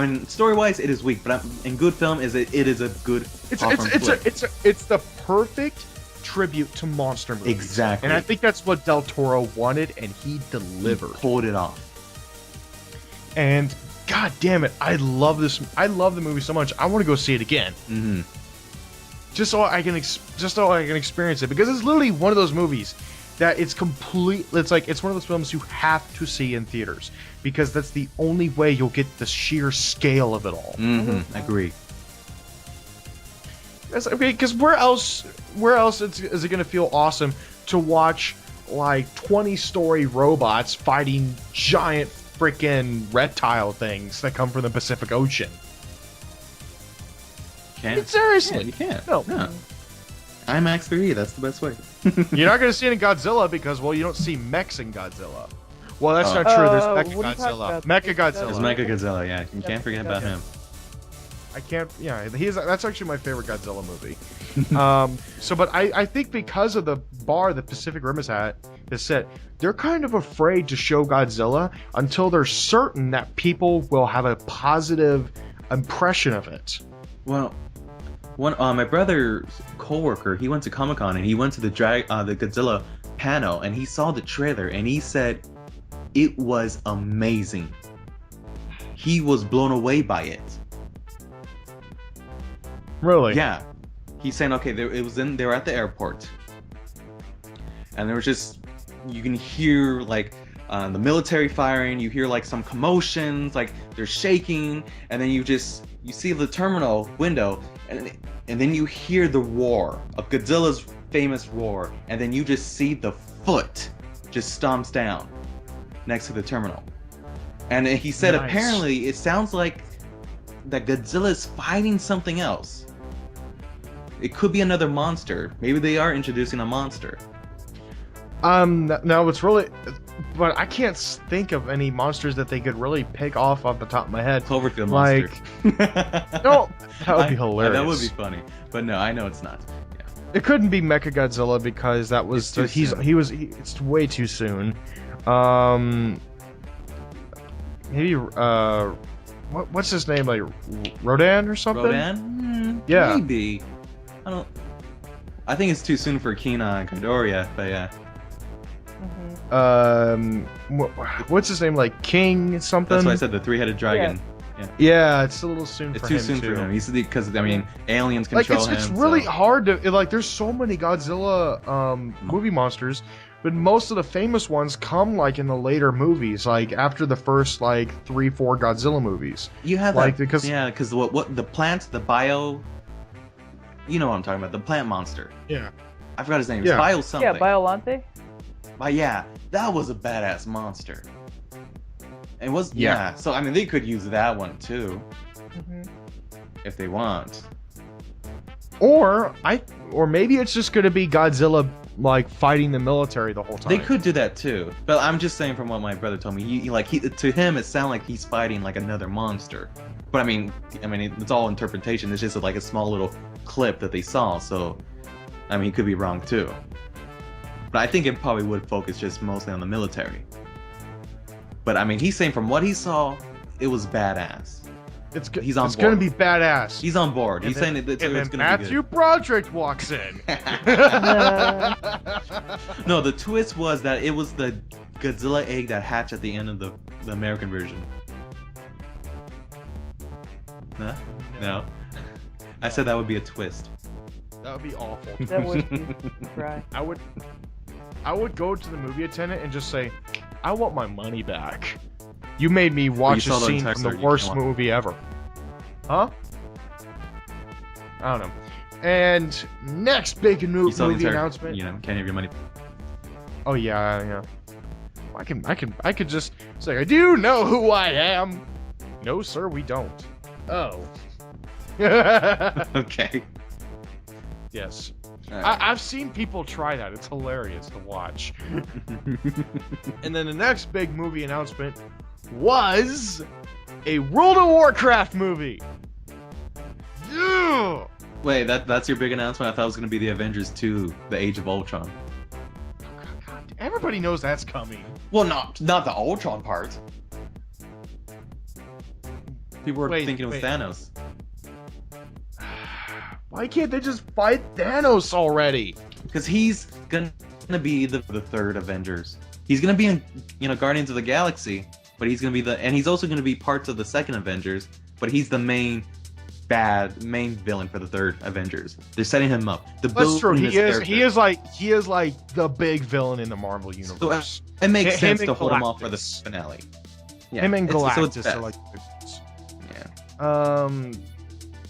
mean, story-wise, it is weak, but in good film, it is a good. It's the perfect tribute to monster movies. Exactly. And I think that's what Del Toro wanted, and he delivered. He pulled it off. And god damn it, I love this. I love the movie so much. I want to go see it again. Mm-hmm. Just so I can experience it, because it's literally one of those movies that it's complete. It's one of those films you have to see in theaters, because that's the only way you'll get the sheer scale of it all. Mm-hmm. Agree. That's okay, because where else is it gonna feel awesome to watch like 20-story robots fighting giant freaking reptile things that come from the Pacific Ocean? Can't. Seriously, You can't. No. IMAX 3D, that's the best way. You're not gonna see it in Godzilla because, well, you don't see mechs in Godzilla. Well, that's not true. There's what are you talking Mecha about? Godzilla. It's Mechagodzilla, yeah. You can't forget about him. I can't. Yeah, that's actually my favorite Godzilla movie. But I think because of the bar that Pacific Rim is set, they're kind of afraid to show Godzilla until they're certain that people will have a positive impression of it. Well, my brother's coworker, he went to Comic-Con and he went to the Godzilla panel and he saw the trailer and he said it was amazing. He was blown away by it. Really? Yeah. He's saying, okay, they were at the airport. And there was just, you can hear like the military firing, you hear like some commotions, like they're shaking, and then you see the terminal window, and then you hear the roar of Godzilla's famous roar, and then you just see the foot just stomps down next to the terminal. And he said Nice. apparently it sounds like that Godzilla is fighting something else. It could be another monster. Maybe they are introducing a monster. No, it's really, but I can't think of any monsters that they could really pick off the top of my head. Cloverfield Like, monster. no, that would be hilarious. That would be funny. But no, I know it's not. Yeah. It couldn't be Mechagodzilla because that was It's too soon. it's way too soon. Maybe what's his name, like Rodan or something? Rodan? Yeah. Maybe. I think it's too soon for Kina and Ghidorah, but yeah. What's his name, like King something? That's why I said the three-headed dragon. Yeah, it's a little soon It's for too him soon too. for him. Because I mean, aliens Like control it's him. really so- hard to like. There's so many Godzilla movie monsters, but most of the famous ones come like in the later movies, like after the first like 3-4 Godzilla movies. You have like, that, because- because what the plant, the bio. You know what I'm talking about, the plant monster. Yeah. I forgot his name. Yeah. It's Bio something. Yeah, Biolante. But yeah, that was a badass monster. It was Yeah. So I mean, they could use that one too Mm-hmm. if they want. Or maybe it's just gonna be Godzilla like fighting the military the whole time. They could do that too, but I'm just saying from what my brother told me. To him, it sounded like he's fighting like another monster. But I mean, it's all interpretation. It's just like a small little clip that they saw. So, I mean, he could be wrong too. But I think it probably would focus just mostly on the military. But I mean, he's saying from what he saw, it was badass. He's on board. It's gonna be badass. He's on board. He's saying it's and gonna then be Matthew good. Broderick walks in. No, the twist was that it was the Godzilla egg that hatched at the end of the American version. Huh? No. I said that would be a twist. That would be awful. That would be right. I would go to the movie attendant and just say, I want my money back. You made me watch a scene from the worst movie ever. Huh? I don't know. And next big movie announcement. You know, can't have your money. Oh yeah. I could just say, do you know who I am? No, sir, we don't. Oh. Okay. Yes. Right. I've seen people try that. It's hilarious to watch. And then the next big movie announcement was a World of Warcraft movie. Yeah! Wait, that's your big announcement? I thought it was going to be the Avengers 2, The Age of Ultron. God, everybody knows that's coming. Well, not the Ultron part. People were thinking it was Thanos. Why can't they just fight Thanos already? Because he's gonna be the third Avengers. He's gonna be in Guardians of the Galaxy, but he's gonna be and he's also gonna be parts of the second Avengers, but he's the main villain for the third Avengers. They're setting him up. That's true. He is like the big villain in the Marvel universe. So it makes sense to hold him off for the finale. Yeah. Him and Galactus are like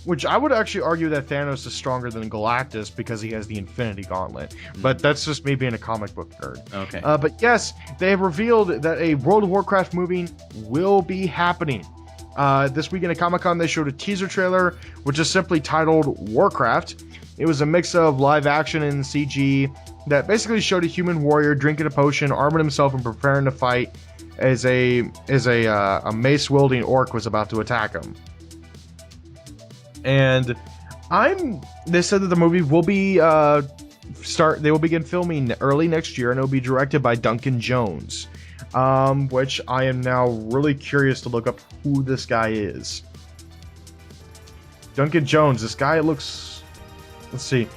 which I would actually argue that Thanos is stronger than Galactus because he has the Infinity Gauntlet. But that's just me being a comic book nerd. Okay. But yes, they have revealed that a World of Warcraft movie will be happening. This weekend at Comic-Con, they showed a teaser trailer, which is simply titled Warcraft. It was a mix of live action and CG that basically showed a human warrior drinking a potion, arming himself, and preparing to fight as a mace-wielding orc was about to attack him. And they said that the movie will be they will begin filming early next year, and it will be directed by Duncan Jones, which I am now really curious to look up who this guy is. Duncan Jones, this guy looks, let's see.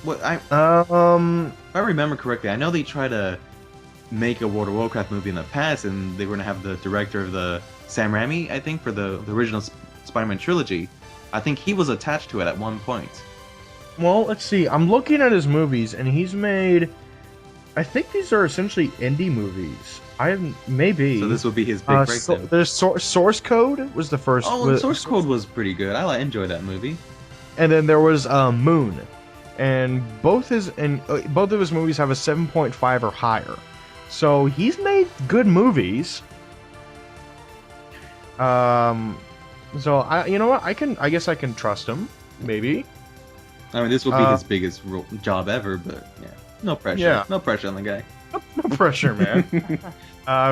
What if I remember correctly, I know they tried to make a World of Warcraft movie in the past, and they were going to have the director of the Sam Raimi, I think, for the original Spider-Man trilogy. I think he was attached to it at one point. Well, let's see. I'm looking at his movies, and he's made, I think these are essentially indie movies. Maybe. So this would be his big breakthrough. There's Source Code was the first. Oh, Source Code was pretty good. I enjoyed that movie. And then there was Moon, and both of his movies have a 7.5 or higher. So he's made good movies. So you know what? I guess I can trust him. Maybe. I mean, this will be his biggest job ever, but yeah, no pressure. Yeah. No pressure on the guy. No pressure, man.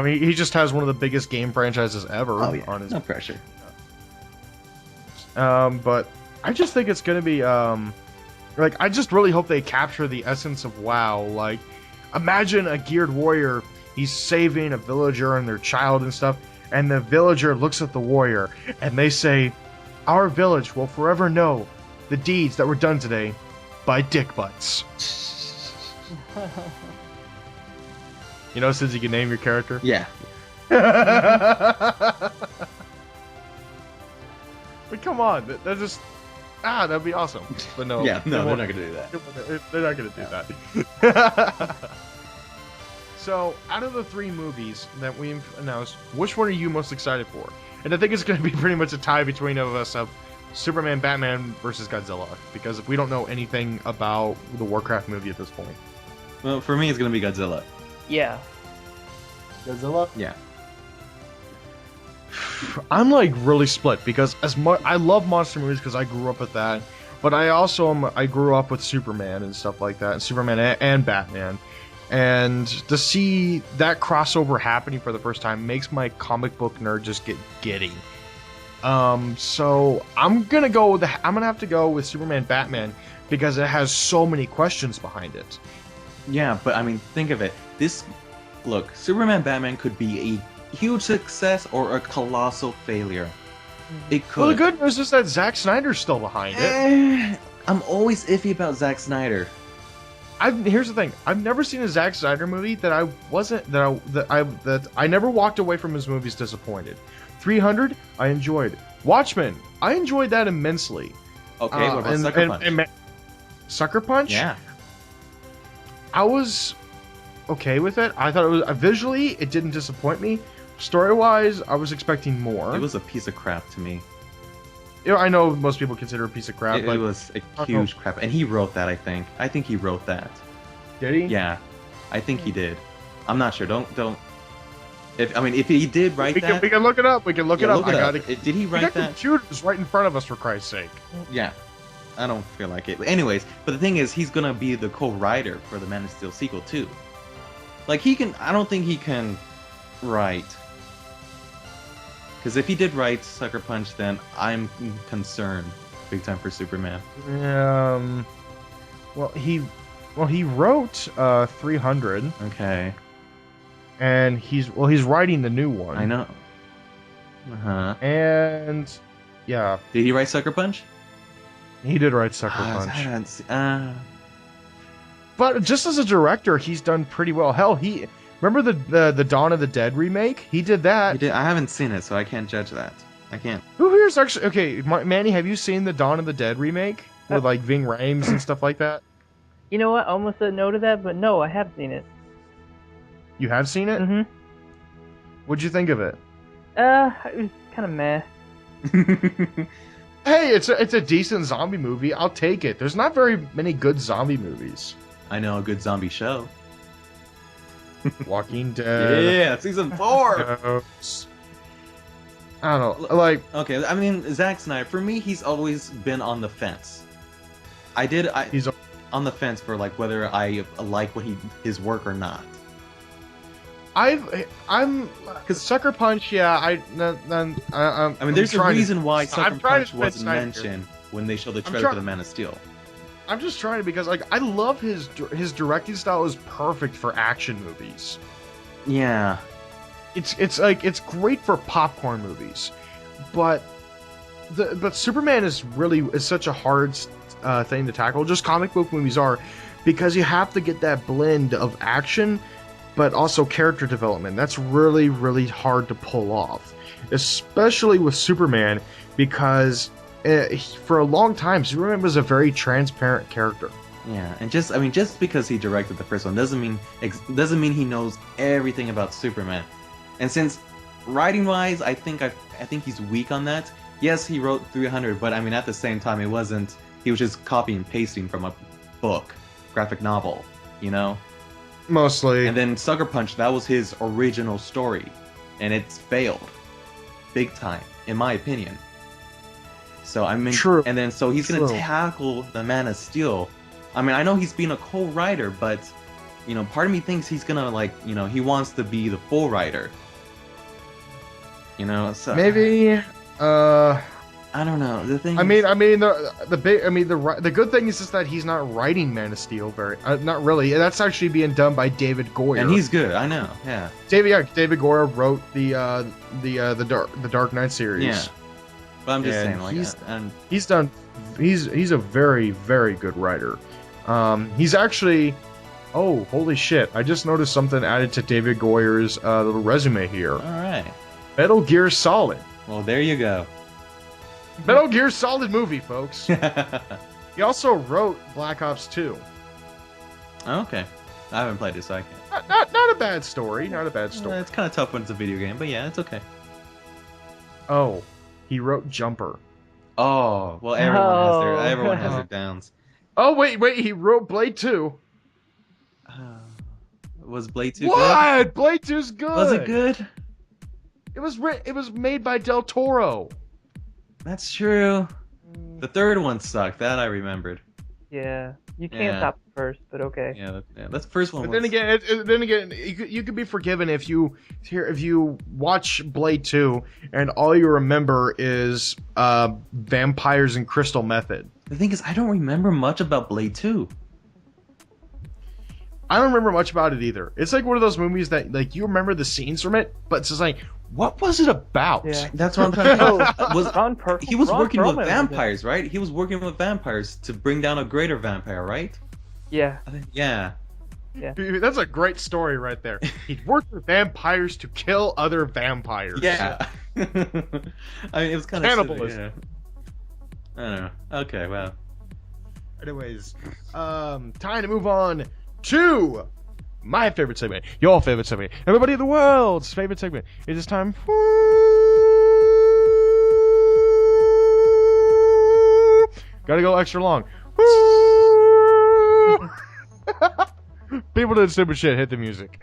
He just has one of the biggest game franchises ever on his. No pressure. But I just think it's gonna be I just really hope they capture the essence of WoW. Like, imagine a geared warrior. He's saving a villager and their child and stuff. And the villager looks at the warrior, and they say, "Our village will forever know the deeds that were done today by dick butts." You know, since you can name your character? Yeah. But come on, that's just... that'd be awesome. But no. Yeah, no, they're not going to do that. They're not going to do that. So, out of the three movies that we've announced, which one are you most excited for? And I think it's going to be pretty much a tie between of us of Superman, Batman versus Godzilla. Because if we don't know anything about the Warcraft movie at this point. Well, for me, it's going to be Godzilla. Yeah. Godzilla? Yeah. I'm like really split because I love monster movies because I grew up with that. but I grew up with Superman and stuff like that, and Superman and Batman. And to see that crossover happening for the first time makes my comic book nerd just get giddy. So I'm gonna have to go with Superman Batman because it has so many questions behind it. Yeah, but I mean, think of it. Look, Superman Batman could be a huge success or a colossal failure. It could. Well, the good news is that Zack Snyder's still behind it. I'm always iffy about Zack Snyder. Here's the thing: I've never seen a Zack Snyder movie that I never walked away from his movies disappointed. 300, I enjoyed. Watchmen, I enjoyed that immensely. Okay, what about Sucker Punch? Sucker Punch? Yeah. I was okay with it. I thought it was visually, it didn't disappoint me. Story-wise, I was expecting more. It was a piece of crap to me. You know, I know most people consider it a piece of crap. It was a huge crap, and he wrote that. I think he wrote that. Did he? Yeah, I think he did. I'm not sure. Don't. If he did write that, we can look it up. We can look it up. Did he write that? Computers right in front of us, for Christ's sake. Yeah, I don't feel like it. But anyways, but the thing is, he's gonna be the co-writer for the Man of Steel sequel too. Like he can. I don't think he can write. Because if he did write Sucker Punch, then I'm concerned big time for Superman. Well, he wrote 300. Okay. And he's writing the new one. I know. And yeah. Did he write Sucker Punch? He did write Sucker Punch. I But just as a director, he's done pretty well. Hell, remember the Dawn of the Dead remake? He did that. I haven't seen it, so I can't judge that. I can't. Who here's actually okay? Manny, have you seen the Dawn of the Dead remake with like Ving Rhames and stuff like that? You know what? I almost said no to that, but no, I have seen it. You have seen it? Mm-hmm. What'd you think of it? It was kind of meh. Hey, it's a decent zombie movie. I'll take it. There's not very many good zombie movies. I know a good zombie show. Walking Dead. Yeah, season 4. I don't know. Like, okay, I mean, Zack Snyder, for me, he's always been on the fence. He's on the fence for like whether I like his work or not. I'm because Sucker Punch. Yeah, I mean, there's a reason why Sucker Punch wasn't mentioned when they showed the trailer for the Man of Steel. I'm just trying to because like I love his directing style is perfect for action movies. Yeah, it's great for popcorn movies, but Superman is such a hard thing to tackle. Just comic book movies are, because you have to get that blend of action but also character development. That's really, really hard to pull off, especially with Superman, because for a long time, Superman was a very transparent character. Yeah, and just because he directed the first one doesn't mean he knows everything about Superman. And since writing-wise, I think he's weak on that. Yes, he wrote 300, but I mean at the same time, he was just copy and pasting from a book, graphic novel, you know. Mostly. And then Sucker Punch, that was his original story, and it's failed, big time, in my opinion. So I mean, True. And then so he's gonna tackle the Man of Steel. I mean, I know he's been a co-writer, but you know, part of me thinks he's gonna he wants to be the full writer. You know, so maybe. I don't know. The thing. The good thing is just that he's not writing Man of Steel not really. That's actually being done by David Goyer, and he's good. I know. Yeah. David Goyer wrote the Dark Knight series. Yeah. But I'm just saying, he's a very, very good writer. He's actually. Oh, holy shit! I just noticed something added to David Goyer's little resume here. All right. Metal Gear Solid. Well, there you go. Metal Gear Solid movie, folks. He also wrote Black Ops 2. Okay. I haven't played it, so I can't. Not a bad story. Not a bad story. It's kind of tough when it's a video game, but yeah, it's okay. Oh, he wrote Jumper. Oh, well, everyone has their downs. Oh, wait, he wrote Blade 2. Was Blade 2 what? good? Blade 2's good. Was it good? It was made by Del Toro. That's true. The third one sucked. That I remembered. Yeah, you can't Yeah. top the first, but okay. Yeah, that's the first one. But then again, you could be forgiven if you watch Blade 2 and all you remember is vampires and crystal method. The thing is, I don't remember much about Blade 2. I don't remember much about it either. It's like one of those movies that like you remember the scenes from it, but it's just like, what was it about? Yeah. That's what I'm trying to he was Ron working Perlman with was vampires, right? He was working with vampires to bring down a greater vampire, right? Yeah. Yeah. That's a great story right there. He worked with vampires to kill other vampires. Yeah. I mean, it was kind of Cannibalism. Yeah. I don't know. Okay, well. Anyways, time to move on to my favorite segment, your favorite segment, everybody in the world's favorite segment. It is time for... Gotta go extra long. People doing stupid shit, hit the music.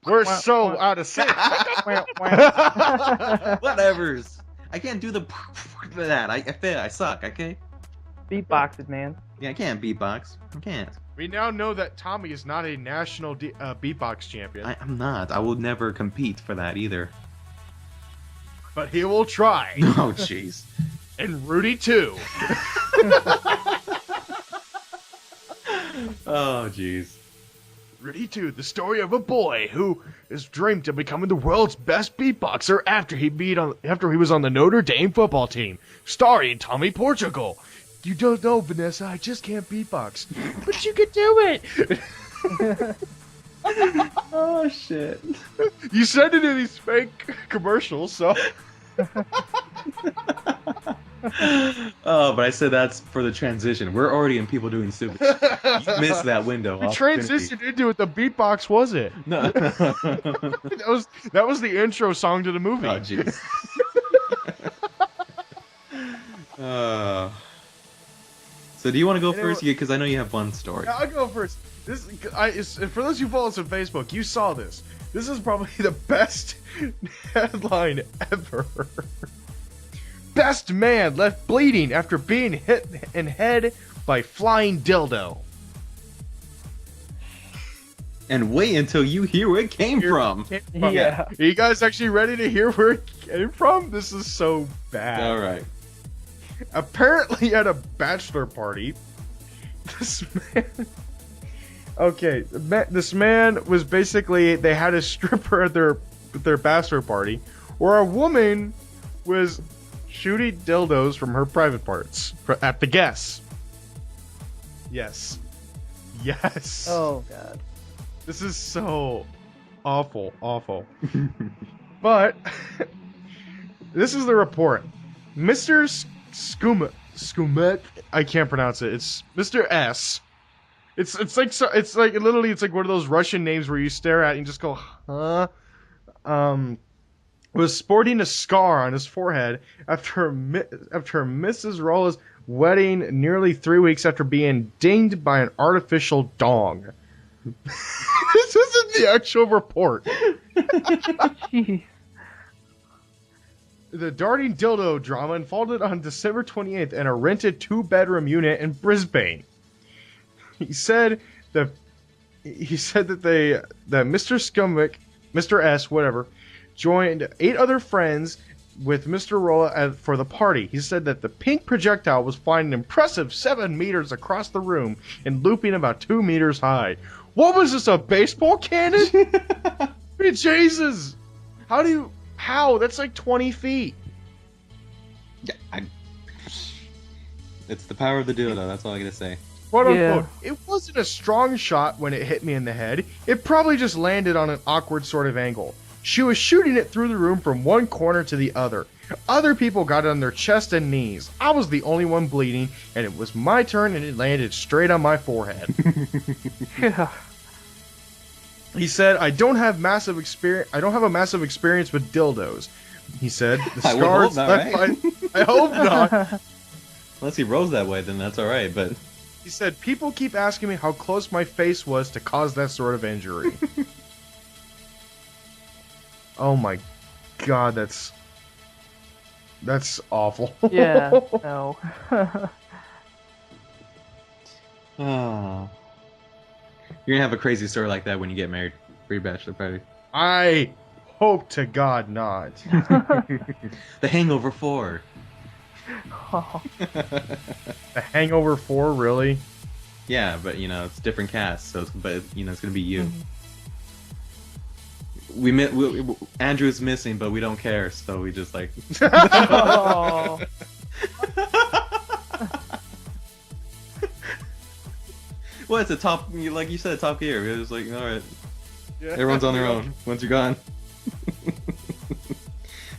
We're so out of sync. Whatevers. I can't do that. I fail. I suck. Okay. Beatbox it, man. Yeah, I can't beatbox. I can't. We now know that Tommy is not a national beatbox champion, I'm not. I will never compete for that either. but he will try. Oh, jeez. And Rudy too. Oh, jeez. Rudy 2, the story of a boy who has dreamed of becoming the world's best beatboxer after he was on the Notre Dame football team, starring Tommy Portugal. You don't know, Vanessa, I just can't beatbox. But you can do it! Oh, shit. You said to do these fake commercials, so... Oh, but I said that's for the transition. We're already in people doing stupid shit. You missed that window. The opportunity. transition into it, the beatbox was it? No. That was the intro song to the movie. Oh, jeez. So do you want to go first? Because I know you have one story. Yeah, I'll go first. For those who follow us on Facebook, you saw this. This is probably the best headline ever. Best man left bleeding after being hit in head by flying dildo. And wait until you hear where it came from. Yeah. Are you guys actually ready to hear where it came from? This is so bad. All right. Apparently at a bachelor party, this man... Okay, this man was basically... They had a stripper at their bachelor party, where a woman was shooting dildos from her private parts at the guests. Yes. Yes. Oh god. This is so awful. But this is the report. Mr. Skumet, I can't pronounce it. It's Mr. S. It's like literally it's like one of those Russian names where you stare at and just go, huh? Was sporting a scar on his forehead after Mrs. Rolla's wedding nearly 3 weeks after being dinged by an artificial dong. This isn't the actual report. Jeez. The darting dildo drama unfolded on December 28th in a rented 2-bedroom unit in Brisbane. He said that Mr. Skumwick, Mr. S, whatever, joined 8 other friends with Mr. Rolla for the party. He said that the pink projectile was flying an impressive 7 meters across the room and looping about 2 meters high. What was this, a baseball cannon? Jesus! How? That's like 20 feet. Yeah, it's the power of the dildo. That's all I gotta say. Quote Yeah. unquote. It wasn't a strong shot when it hit me in the head. It probably just landed on an awkward sort of angle. She was shooting it through the room from one corner to the other. Other people got it on their chest and knees. I was the only one bleeding, and it was my turn, and it landed straight on my forehead. Yeah. He said, I don't have a massive experience with dildos. He said, the I would hope scars not, left right? by... I hope not. Unless he rose that way, then that's all right. But He said, people keep asking me how close my face was to cause that sort of injury. Oh my God, that's awful. Yeah, no. Oh. You're gonna have a crazy story like that when you get married for your bachelor party. I hope to God not. The Hangover 4. Oh, The Hangover 4, really? Yeah, but you know it's different cast, so but you know it's gonna be you. Andrew's missing, but we don't care, so we just like. oh. Well, it's a top, like you said, Top Gear. It was like, all right, Yeah. everyone's on their own once you're gone.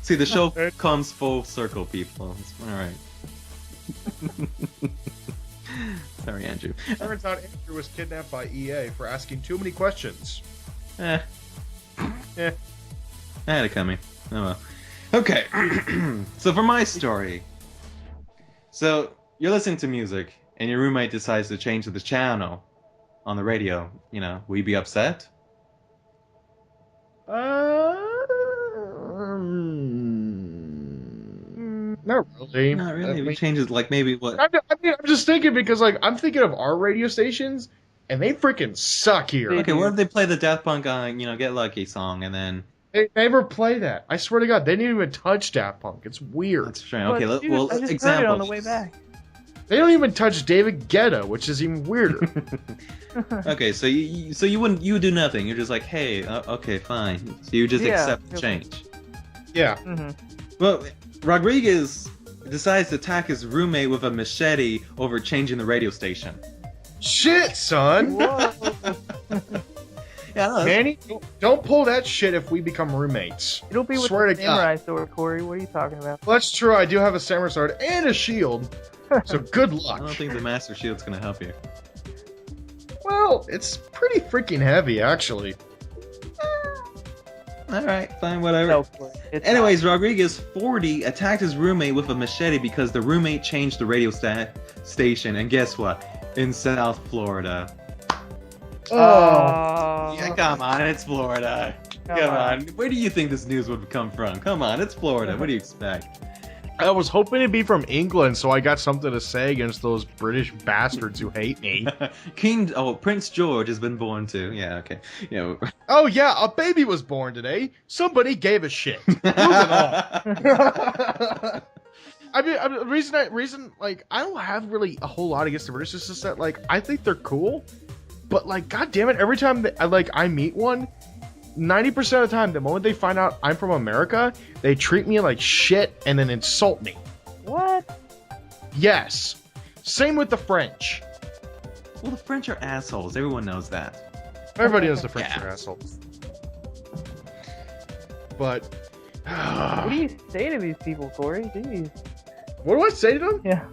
See, the show comes full circle, people. It's all right. Sorry, Andrew. Turns out Andrew was kidnapped by EA for asking too many questions. Eh. Eh. I had it coming. Oh well. Okay. So for my story. So you're listening to music, and your roommate decides to change the channel on the radio. You know, will you be upset? Not really. Not really. I If mean, he changes, like maybe what? I'm just thinking because, like, I'm thinking of our radio stations, and they freaking suck here. They Okay, what if they play the Daft Punk Get Lucky song, and then They never play that. I swear to God, they didn't even touch Daft Punk. It's weird. that's strange. Okay, But, dude, well, I just example. heard it on the way back. They don't even touch David Guetta, which is even weirder. Okay, so you wouldn't, you would do nothing. You're just like, hey, okay, fine. So you just Yeah, accept the okay. change. Yeah. Mhm. Well, Rodriguez decides to attack his roommate with a machete over changing the radio station. Shit, son. Whoa. Yeah, no, that's- Manny, don't pull that shit if we become roommates. It'll be with Swear the to God. samurai sword, Corey. What are you talking about? Well, that's true. I do have a samurai sword and a shield. So good I luck. don't think the Master Shield's gonna help you. Well, it's pretty freaking heavy, actually. All right, fine, whatever. No, Corey. It's Anyways, Rodriguez, 40, attacked his roommate with a machete because the roommate changed the radio station, and guess what? In South Florida. not. Oh. Yeah, come on, it's Florida. Come on. Where do you think this news would come from? Come on, it's Florida. What do you expect? I was hoping to be from England, so I got something to say against those British bastards who hate me. Prince George has been born too. Yeah, okay. Yeah. Oh yeah, a baby was born today. Somebody gave a shit. Moving on. I mean, reason, like, I don't have really a whole lot against the British. It's just that, like, I think they're cool, but, like, god damn it, every time that I meet one, 90% of the time, the moment they find out I'm from America, they treat me like shit and then insult me. What? Yes. Same with the French. Well, the French are assholes. Everyone knows that. Everybody knows the French Yeah. are assholes. But What do you say to these people, Corey? Jeez. what do I say to them? Yeah.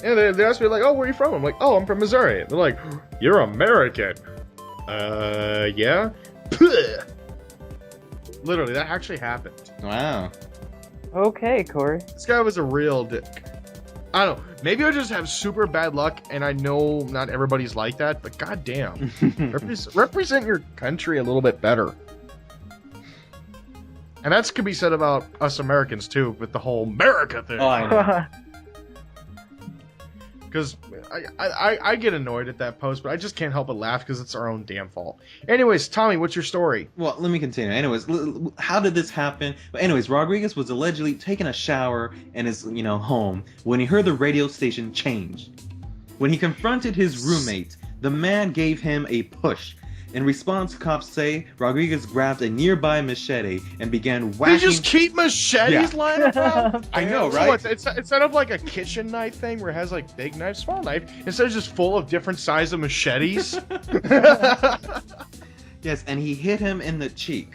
Yeah, they ask me like, "Oh, where are you from?" I'm like, "Oh, I'm from Missouri." They're like, "You're American." Yeah. Puh. Literally, that actually happened. Wow. Okay, Corey. This guy was a real dick. I don't know. Maybe I just have super bad luck, and I know not everybody's like that. But goddamn, represent your country a little bit better. And that could be said about us Americans too, with the whole America thing. Oh, I know. Because I get annoyed at that post, but I just can't help but laugh because it's our own damn fault. Anyways, Tommy, what's your story? Well, let me continue. Anyways, how did this happen? But anyways, Rodriguez was allegedly taking a shower in his, home when he heard the radio station change. When he confronted his roommate, the man gave him a push. In response, cops say Rodriguez grabbed a nearby machete and began whacking. They just keep machetes Yeah. lying around? I know, So right? it's instead of like a kitchen knife thing where it has like big knife, small knife, instead of just full of different size of machetes. Yes, and he hit him in the cheek.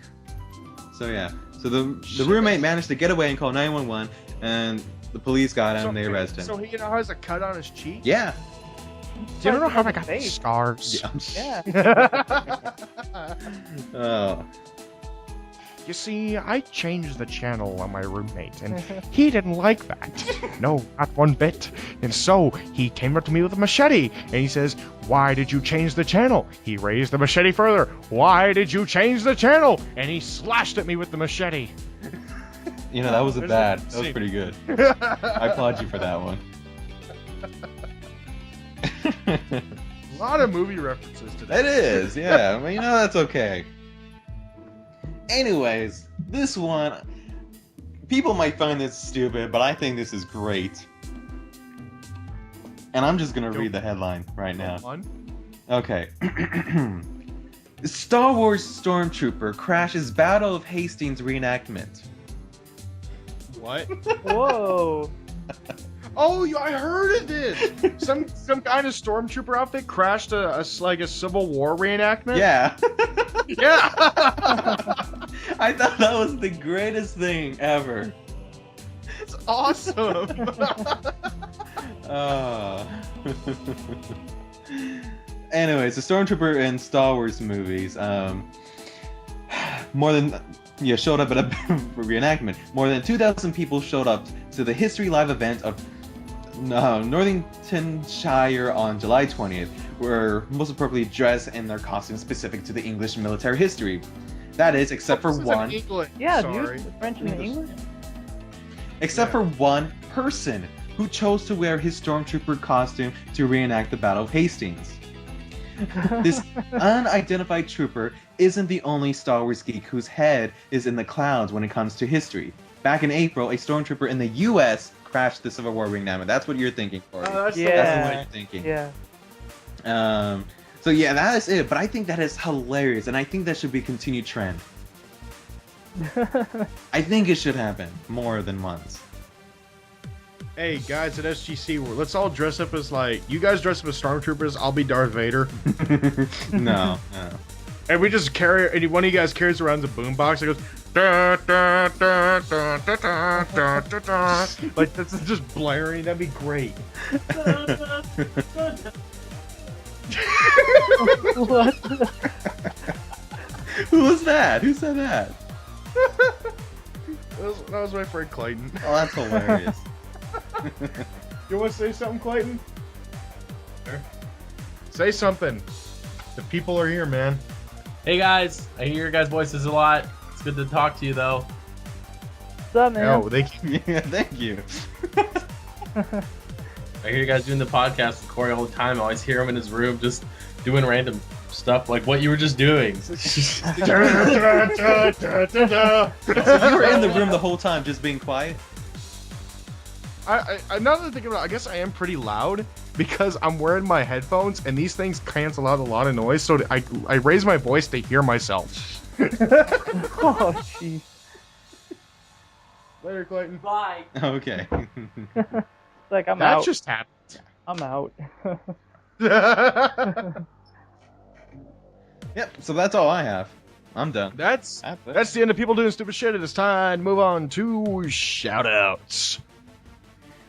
So yeah, so the roommate managed to get away and call 911, and the police got him and they arrested him. So he has a cut on his cheek? Yeah. Do you know how I got Face. scars? Yeah. Oh. You see, I changed the channel on my roommate, and he didn't like that. No, not one bit. And so he came up to me with a machete, and he says, "Why did you change the channel?" He raised the machete further. "Why did you change the channel?" And he slashed at me with the machete. You know, that wasn't There's bad. a That was scene. pretty good. I applaud you for that one. A lot of movie references today. It is, yeah. I mean, you know, that's okay. Anyways, this one, people might find this stupid, but I think this is great. And I'm just gonna read the headline right now. Okay. Star Wars Stormtrooper crashes Battle of Hastings reenactment. What? Whoa. Oh, I heard of this. Some kind of stormtrooper outfit crashed a Civil War reenactment. Yeah. Yeah. I thought that was the greatest thing ever. It's awesome. Anyways, the Stormtrooper in Star Wars movies, showed up at a reenactment. More than 2,000 people showed up to the History Live event of Northamptonshire on July 20th, were most appropriately dressed in their costumes specific to the English military history. That is, except for one. Yeah, Sorry. dude, French and English. Except for one person who chose to wear his Stormtrooper costume to reenact the Battle of Hastings. This unidentified trooper isn't the only Star Wars geek whose head is in the clouds when it comes to history. Back in April, a Stormtrooper in the U.S. crashed the Civil War reenactment. That's what you're thinking, Corey. That's That's what you're thinking. Yeah. So yeah, that is it. But I think that is hilarious, and I think that should be a continued trend. I think it should happen more than once. Hey guys at SGC, let's all dress up as you guys dress up as stormtroopers. I'll be Darth Vader. No. And we just and one of you guys carries around the boombox. It goes. Da, da, da, da, da, da, da, da, da. Like this is just blaring. That'd be great. What? Who was that? Who said that? That was my friend Clayton. Oh, that's hilarious. You want to say something, Clayton? Sure. Say something. The people are here, man. Hey guys, I hear your guys' voices a lot. It's good to talk to you though. What's up, man? Oh, they. Yeah, thank you. I hear you guys doing the podcast with Corey all the time. I always hear him in his room just doing random stuff like what you were just doing. So you were in the room the whole time, just being quiet? I now that I think about it, I guess I am pretty loud because I'm wearing my headphones and these things cancel out a lot of noise. So I raise my voice to hear myself. Oh, jeez. Later, Clayton. Bye. Okay. Like I'm That out. just happened. I'm out. Yep, so that's all I have. I'm done. That's the end of people doing stupid shit. It is time to move on to shout-outs.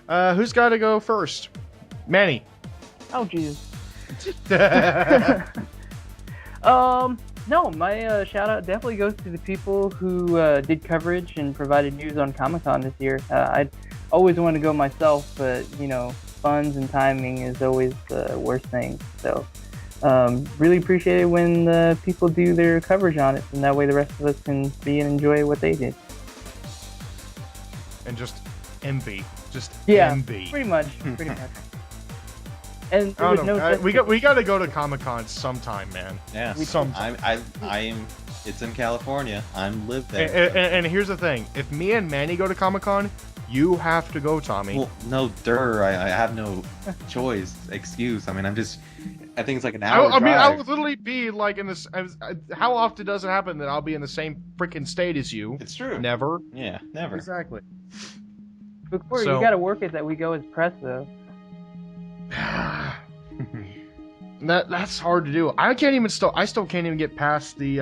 Who's got to go first? Manny. Oh, jeez. No, my shout out definitely goes to the people who did coverage and provided news on Comic-Con this year. I'd always wanted to go myself, but funds and timing is always the worst thing. So, really appreciate it when people do their coverage on it, and that way the rest of us can see and enjoy what they did. And just envy. Just Yeah, envy. pretty much. And there I was don't know. no We got to go to Comic-Con sometime, man. Yeah. Sometime. It's in California. I'm live there. And here's the thing: if me and Manny go to Comic-Con, you have to go, Tommy. Well, no, I have no choice, excuse. I mean, I think it's like an hour I mean, I drive. would literally be like in this. How often does it happen that I'll be in the same freaking state as you? It's true. Never. Yeah, never. Exactly. But Corey, So- you gotta work it that we go as press, though. That's hard to do. I still can't even get past the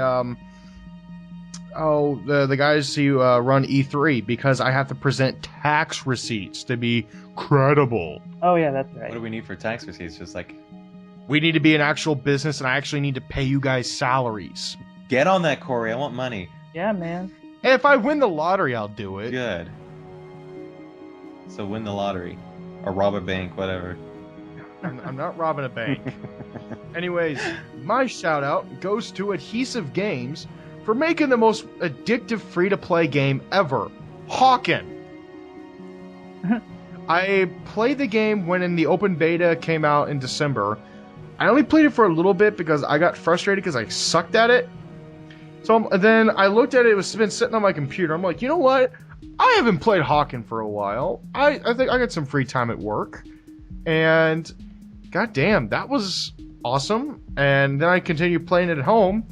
the guys who run E3 because I have to present tax receipts to be credible. Oh, yeah, that's What right. do we need for tax receipts? Just like, We need to be an actual business, and I actually need to pay you guys salaries. get on that, Corey. I want money. Yeah, man. And if I win the lottery, I'll do it. Good. So win the lottery. Or rob a bank, whatever. I'm not robbing a bank. Anyways, my shout out goes to Adhesive Games for making the most addictive free-to-play game ever. Hawken. I played the game when the open beta came out in December. I only played it for a little bit because I got frustrated because I sucked at it. So then I looked at it, it was been sitting on my computer. I'm like, you know what? I haven't played Hawken for a while. I think I got some free time at work. And goddamn, that was awesome. And then I continued playing it at home.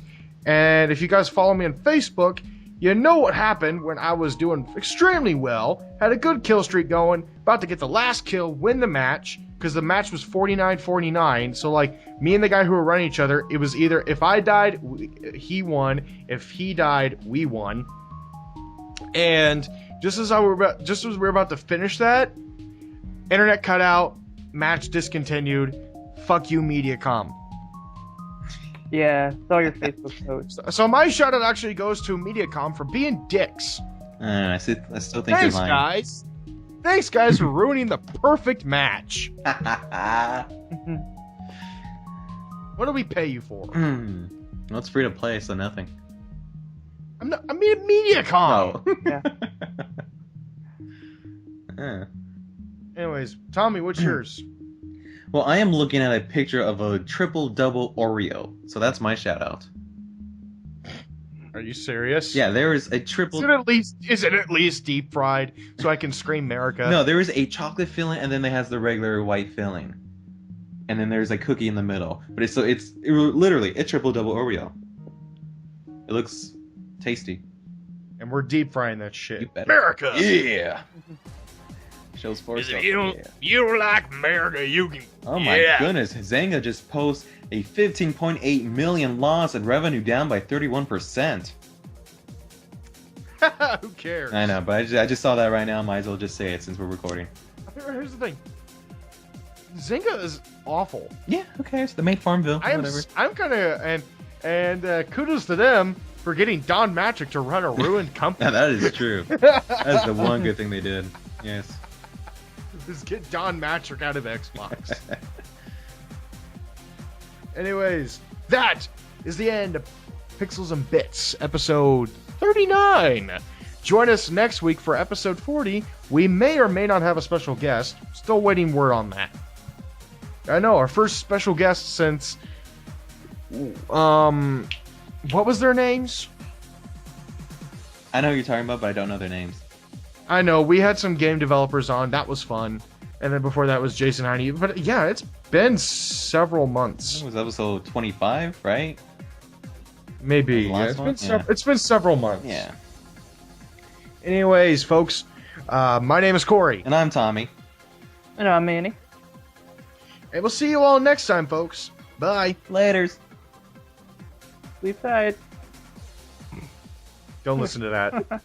And if you guys follow me on Facebook, you know what happened when I was doing extremely well, had a good kill streak going, about to get the last kill, win the match, because the match was 49-49, so like, me and the guy who were running each other, it was either if I died, he won, if he died, we won. And just as we were about to finish that, internet cut out, match discontinued, fuck you Mediacom. Yeah, saw your Facebook post. So my shout out actually goes to Mediacom for being dicks. I still think Thanks, you're lying. guys. Thanks, guys, for ruining the perfect match. What do we pay you for? Well, it's free to play, so nothing. I mean, Mediacom. Oh. Yeah. Anyways, Tommy, what's yours? Well, I am looking at a picture of a triple-double Oreo, so that's my shout-out. Are you serious? Yeah, there is a triple... Is it at least deep fried so I can scream America? No, there is a chocolate filling, and then it has the regular white filling. And then there's a cookie in the middle. But it's literally a triple-double Oreo. It looks tasty. And we're deep frying that shit. You better. America! Yeah! Shows for If itself. you like America, you can... Oh my goodness, Zynga just posts a 15.8 million loss and revenue down by 31%. Who cares? I know, but I just saw that right now. Might as well just say it since we're recording. Here's the thing. Zynga is awful. Yeah, okay, so they made Farmville. Whatever. I'm kind of... And kudos to them for getting Don Matrick to run a ruined company. Yeah, that is true. That's the one good thing they did. Yes. Just get Don Matrick out of Xbox. Anyways, that is the end of Pixels and Bits, episode 39. Join us next week for episode 40. We may or may not have a special guest. Still waiting word on that. I know, our first special guest since... what was their names? I know who you're talking about, but I don't know their names. I know, we had some game developers on. That was fun. And then before that was Jason Heine. But yeah, it's been several months. It was episode 25, right? Maybe. The Yeah, last one? it's been several months. Yeah. Anyways, folks, my name is Corey. And I'm Tommy. And I'm Manny. And we'll see you all next time, folks. Bye. Laters. Sleep tight. Don't listen to that.